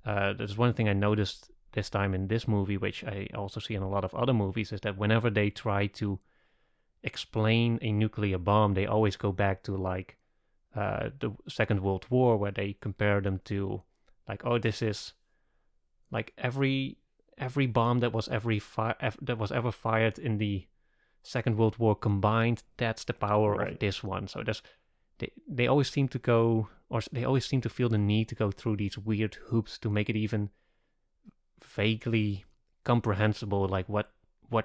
there's one thing I noticed this time in this movie, which I also see in a lot of other movies, is that whenever they try to explain a nuclear bomb, they always go back to like the Second World War, where they compare them to like, oh, this is like every bomb that was ever fired in the Second World War combined. That's the power Right. of this one. So they always seem to go, or they always seem to feel the need to go through these weird hoops to make it even vaguely comprehensible, like what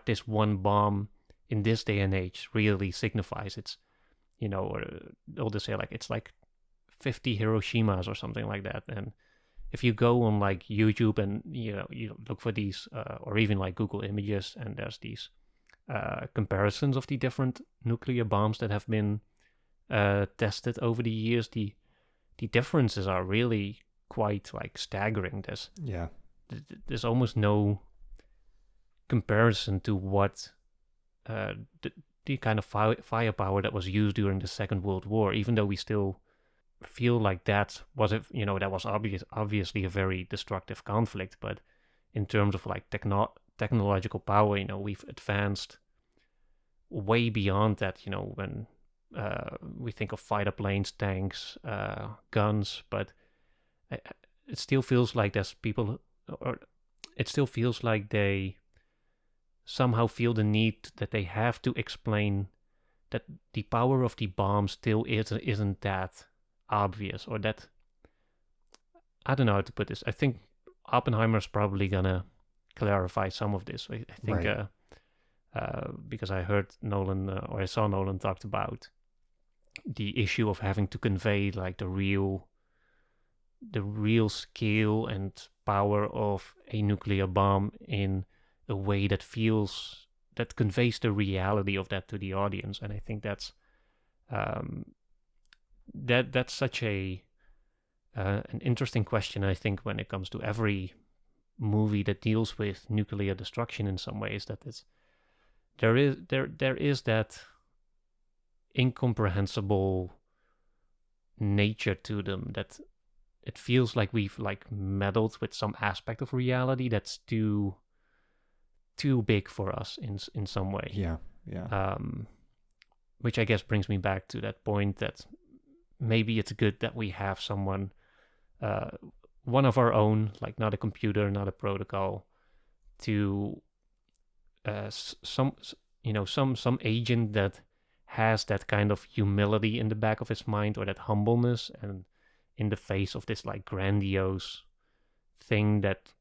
this one bomb in this day and age really signifies. It's, or they'll just say like it's like 50 Hiroshimas or something like that. And if you go on like YouTube and you look for these, or even like Google Images, and there's these comparisons of the different nuclear bombs that have been tested over the years, the differences are really quite like staggering. There's almost no comparison to what the kind of firepower that was used during the Second World War, even though we still feel like that was obviously a very destructive conflict. But in terms of like technological power, we've advanced way beyond that. When we think of fighter planes, tanks, guns, but it still feels like there's people, or it still feels like they somehow feel the need that they have to explain that the power of the bomb still isn't that obvious, or that, I don't know how to put this. I think Oppenheimer's probably gonna clarify some of this. I think Right. because I heard Nolan, or I saw Nolan talked about the issue of having to convey like the real scale and power of a nuclear bomb in a way that conveys the reality of that to the audience. And I think that's that's such an interesting question. I think when it comes to every movie that deals with nuclear destruction in some ways, that there is that incomprehensible nature to them, that it feels like we've like meddled with some aspect of reality that's too big for us in some way. Yeah. Which I guess brings me back to that point that maybe it's good that we have someone, uh, one of our own, like not a computer, not a protocol, to some some agent that has that kind of humility in the back of his mind, or that humbleness, and in the face of this like grandiose thing that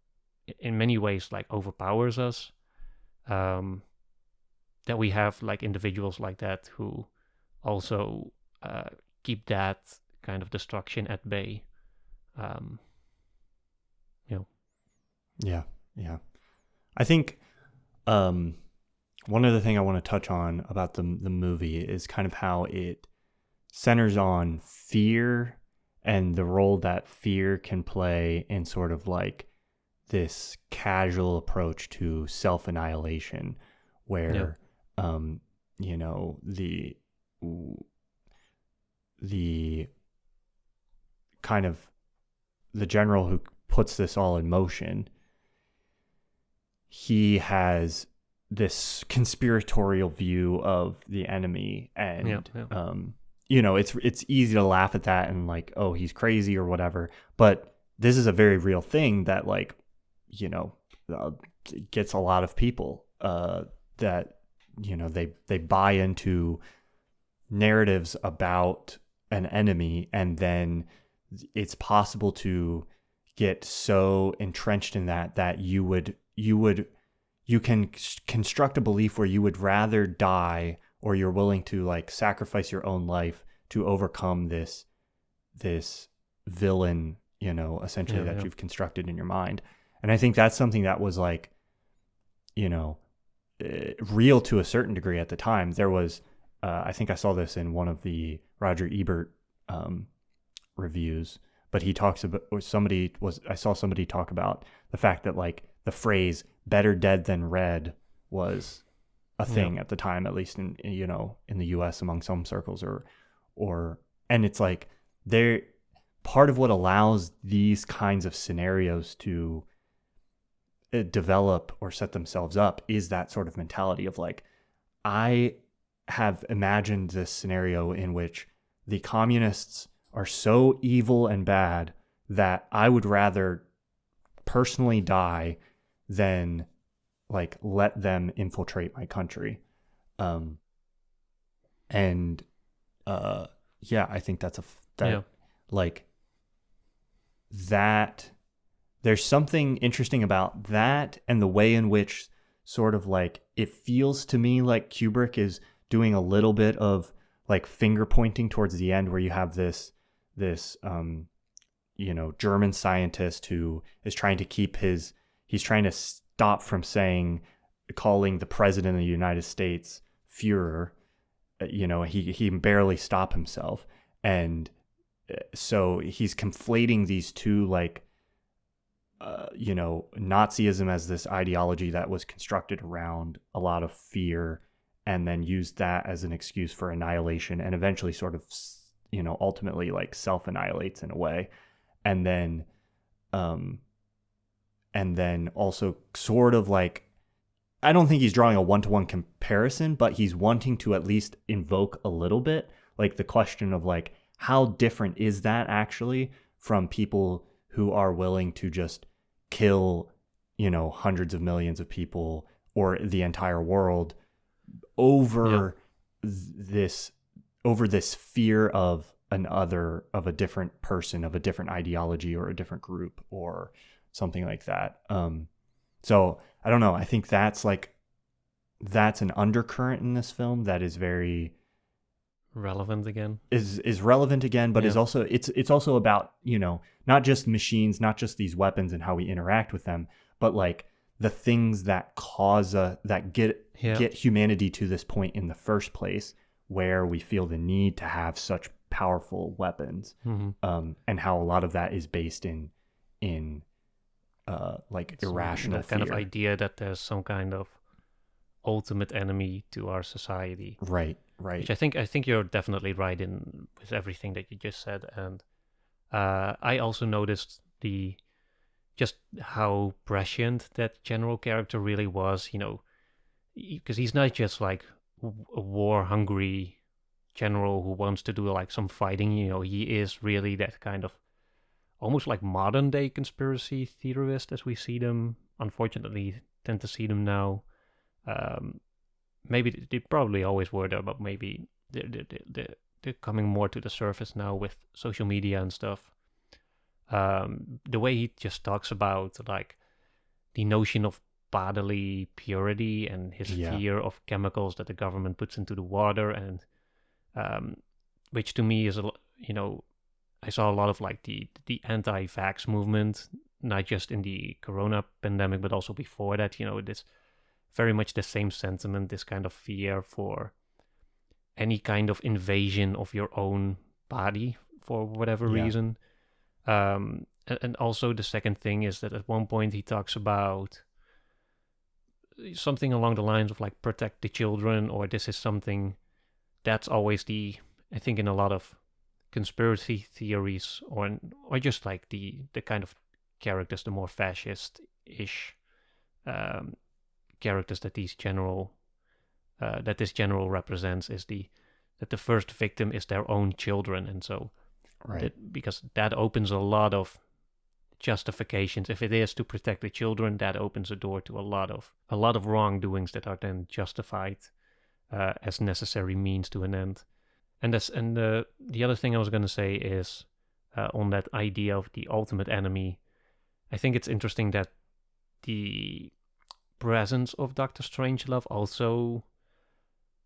in many ways like overpowers us, um, that we have like individuals like that who also keep that kind of destruction at bay. Um, you know. Yeah, yeah. I think one other thing I want to touch on about the movie is kind of how it centers on fear and the role that fear can play in sort of like this casual approach to self-annihilation, where you know, the kind of the general who puts this all in motion, he has this conspiratorial view of the enemy, and you know, it's easy to laugh at that and like, oh, he's crazy or whatever, but this is a very real thing that, like, you know, gets a lot of people that, you know, they buy into narratives about an enemy, and then it's possible to get so entrenched in that you can construct a belief where you would rather die, or you're willing to like sacrifice your own life to overcome this villain, you know, essentially that you've constructed in your mind. And I think that's something that was like, you know, real to a certain degree at the time. There was, I think I saw this in one of the Roger Ebert reviews, but he talks about, or I saw somebody talk about the fact that like the phrase "better dead than red" was a thing at the time, at least in, you know, in the US among some circles, and it's like they're part of what allows these kinds of scenarios to develop or set themselves up is that sort of mentality of like, I have imagined this scenario in which the communists are so evil and bad that I would rather personally die than like let them infiltrate my country. I think that's like that. There's something interesting about that, and the way in which sort of like it feels to me like Kubrick is doing a little bit of like finger pointing towards the end, where you have this you know, German scientist who is trying to he's trying to stop from calling the president of the United States Führer. You know, he can barely stop himself, and so he's conflating these two, like, you know, Nazism as this ideology that was constructed around a lot of fear, and then used that as an excuse for annihilation, and eventually sort of, you know, ultimately like self-annihilates in a way. And then also sort of like, I don't think he's drawing a one-to-one comparison, but he's wanting to at least invoke a little bit like the question of like, how different is that actually from people who are willing to just kill, you know, hundreds of millions of people or the entire world over this fear of a different person, of a different ideology or a different group or something like that. So I don't know. I think that's an undercurrent in this film that is very relevant again. Is relevant again, but is also it's also about, you know, not just machines, not just these weapons and how we interact with them, but like the things that get humanity to this point in the first place, where we feel the need to have such powerful weapons, and how a lot of that is based in like irrational that kind of idea that there's some kind of ultimate enemy to our society. Right. Which I think you're definitely right in with everything that you just said, and I also noticed just how prescient that general character really was. You know, because he's not just like a war-hungry general who wants to do like some fighting. He is really that kind of almost like modern day conspiracy theorist as we see them. Unfortunately, tend to see them now. Um, Maybe they probably always were there, but maybe they're coming more to the surface now with social media and stuff. The way he just talks about like the notion of bodily purity and his Yeah. fear of chemicals that the government puts into the water, and which to me is I saw a lot of like the anti-vax movement, not just in the corona pandemic, but also before that. This very much the same sentiment, this kind of fear for any kind of invasion of your own body for whatever Yeah. reason. And also the second thing is that at one point he talks about something along the lines of like protect the children, or this is something that's always I think in a lot of conspiracy theories, or just like the kind of characters, the more fascist-ish characters that this general represents, is that the first victim is their own children, and so Right. because that opens a lot of justifications. If it is to protect the children, that opens a door to a lot of wrongdoings that are then justified as necessary means to an end. And the other thing I was going to say is on that idea of the ultimate enemy. I think it's interesting that the presence of Dr. Strangelove also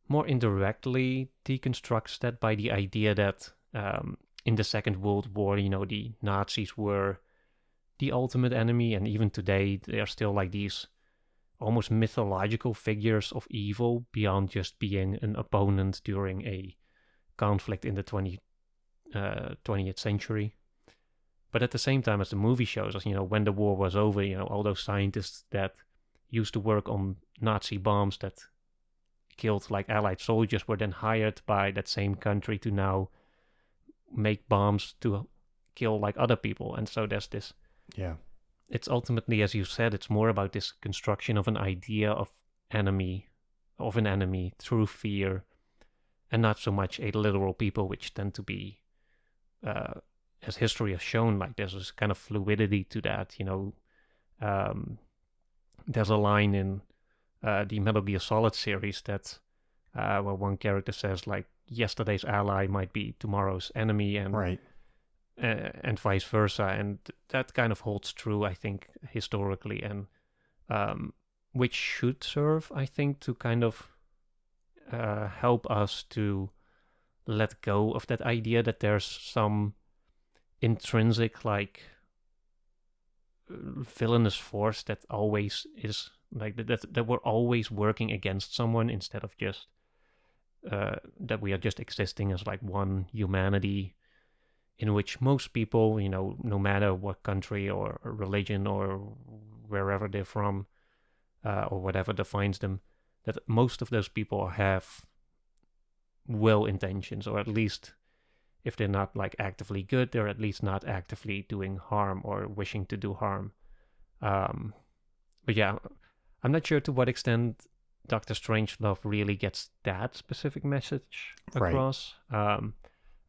more indirectly deconstructs that by the idea that in the Second World War, the Nazis were the ultimate enemy, and even today they are still like these almost mythological figures of evil beyond just being an opponent during a conflict in the 20th century. But at the same time, as the movie shows us, when the war was over, all those scientists that used to work on Nazi bombs that killed like Allied soldiers were then hired by that same country to now make bombs to kill like other people. And so there's this. Yeah. It's ultimately, as you said, it's more about this construction of an idea of an enemy through fear, and not so much a literal people, which tend to be, as history has shown, like there's this kind of fluidity to that. There's a line in the Metal Gear Solid series that where one character says like yesterday's ally might be tomorrow's enemy, and Right. And vice versa, and that kind of holds true, I think, historically, and which should serve, I think, to kind of help us to let go of that idea that there's some intrinsic like villainous force that always is like that we're always working against someone, instead of just that we are just existing as like one humanity, in which most people, no matter what country or religion or wherever they're from, or whatever defines them, that most of those people have well intentions, or at least if they're not like actively good, they're at least not actively doing harm or wishing to do harm. But yeah, I'm not sure to what extent Dr. Strangelove really gets that specific message across. Right.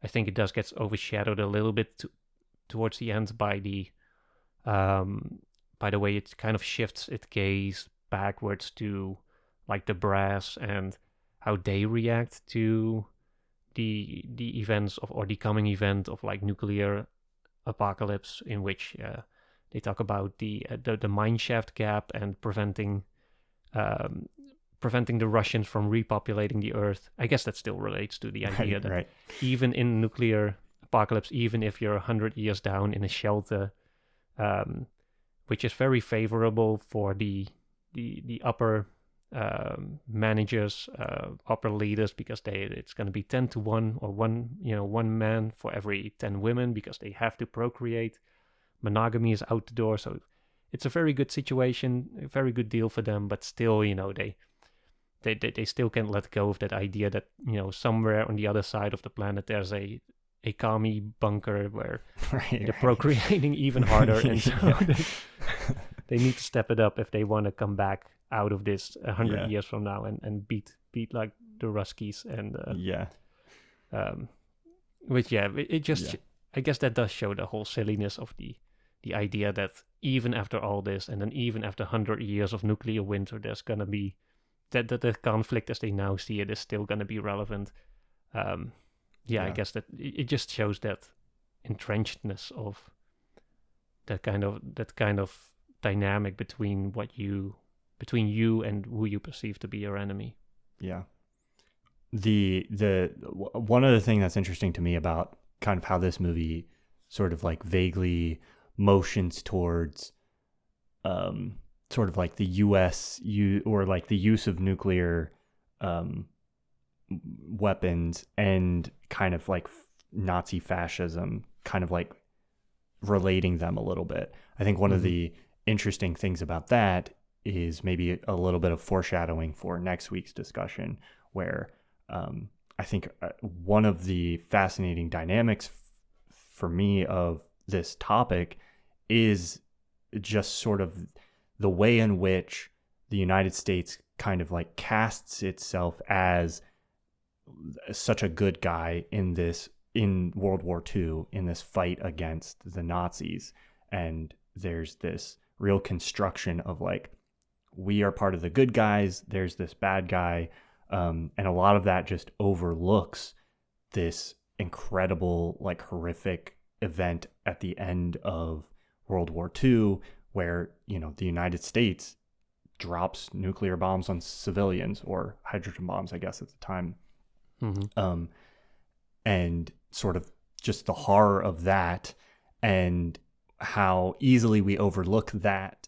I think it does get overshadowed a little bit towards the end by the way it kind of shifts its gaze backwards to like the brass and how they react to the events of, or the coming event of like nuclear apocalypse, in which they talk about the mineshaft gap and preventing the Russians from repopulating the Earth. I guess that still relates to the idea that even in nuclear apocalypse, even if you're 100 years down in a shelter, which is very favorable for the upper managers, upper leaders, because it's going to be 10-1, or one man for every 10 women, because they have to procreate. Monogamy is out the door, so it's a very good situation, a very good deal for them. But still, they still can't let go of that idea that somewhere on the other side of the planet there's a commie bunker where they're procreating even harder, and so they need to step it up if they want to come back out of this 100 years from now and beat like the Ruskies and Which it just I guess that does show the whole silliness of the idea that even after all this, and then even after 100 years of nuclear winter, there's gonna be that the conflict as they now see it is still gonna be relevant. I guess that it just shows that entrenchedness of that kind of dynamic between you and who you perceive to be your enemy. Yeah. The one other thing that's interesting to me about kind of how this movie sort of like vaguely motions towards sort of like the or like the use of nuclear weapons and kind of like Nazi fascism, kind of like relating them a little bit. I think one of the interesting things about that is maybe a little bit of foreshadowing for next week's discussion, where I think one of the fascinating dynamics for me of this topic is just sort of the way in which the United States kind of like casts itself as such a good guy in World War II, in this fight against the Nazis. And there's this real construction of like, we are part of the good guys, there's this bad guy. And a lot of that just overlooks this incredible, like horrific event at the end of World War II, where, you know, the United States drops nuclear bombs on civilians, or hydrogen bombs, I guess, at the time. And sort of just the horror of that, and how easily we overlook that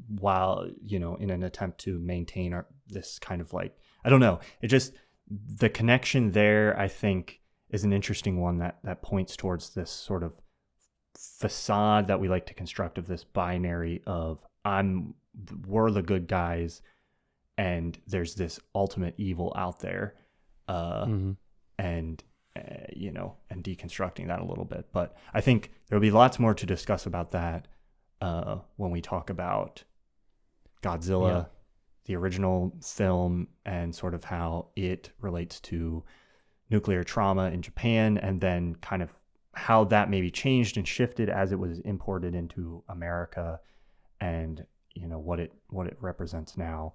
while, you know, in an attempt to maintain this kind of like, I don't know, it just, the connection there, I think, is an interesting one that points towards this sort of facade that we like to construct of this binary of we're the good guys and there's this ultimate evil out there, and you know, and deconstructing that a little bit. But I think there'll be lots more to discuss about that when we talk about Godzilla, the original film, and sort of how it relates to nuclear trauma in Japan, and then kind of how that maybe changed and shifted as it was imported into America, and, you know, what it represents now.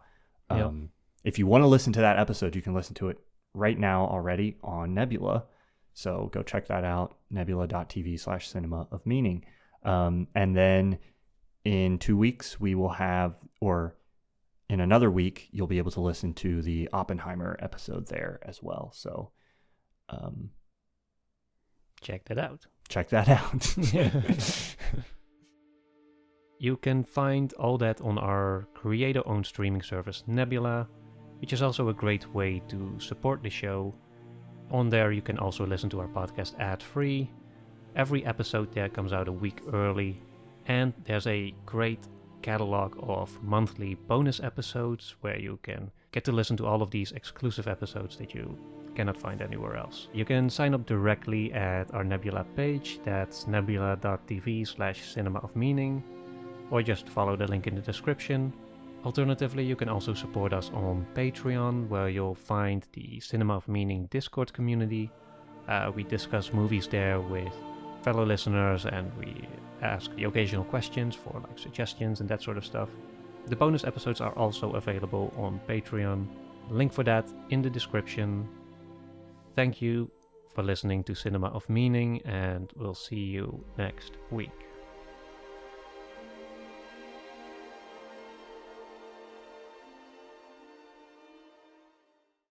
If you want to listen to that episode, you can listen to it right now already on Nebula. So go check that out, nebula.tv/cinema of meaning. And then in 2 weeks, we will have, or in another week, you'll be able to listen to the Oppenheimer episode there as well. So check that out. You can find all that on our creator-owned streaming service, Nebula, which is also a great way to support the show. On there, you can also listen to our podcast ad-free. Every episode there comes out a week early, and there's a great catalog of monthly bonus episodes where you can get to listen to all of these exclusive episodes that you cannot find anywhere else. You can sign up directly at our Nebula page, that's nebula.tv/cinema of meaning, or just follow the link in the description. Alternatively, you can also support us on Patreon, where you'll find the Cinema of Meaning Discord community. We discuss movies there with fellow listeners, and we ask the occasional questions for like suggestions and that sort of stuff. The bonus episodes are also available on Patreon. Link for that in the description. Thank you for listening to Cinema of Meaning, and we'll see you next week.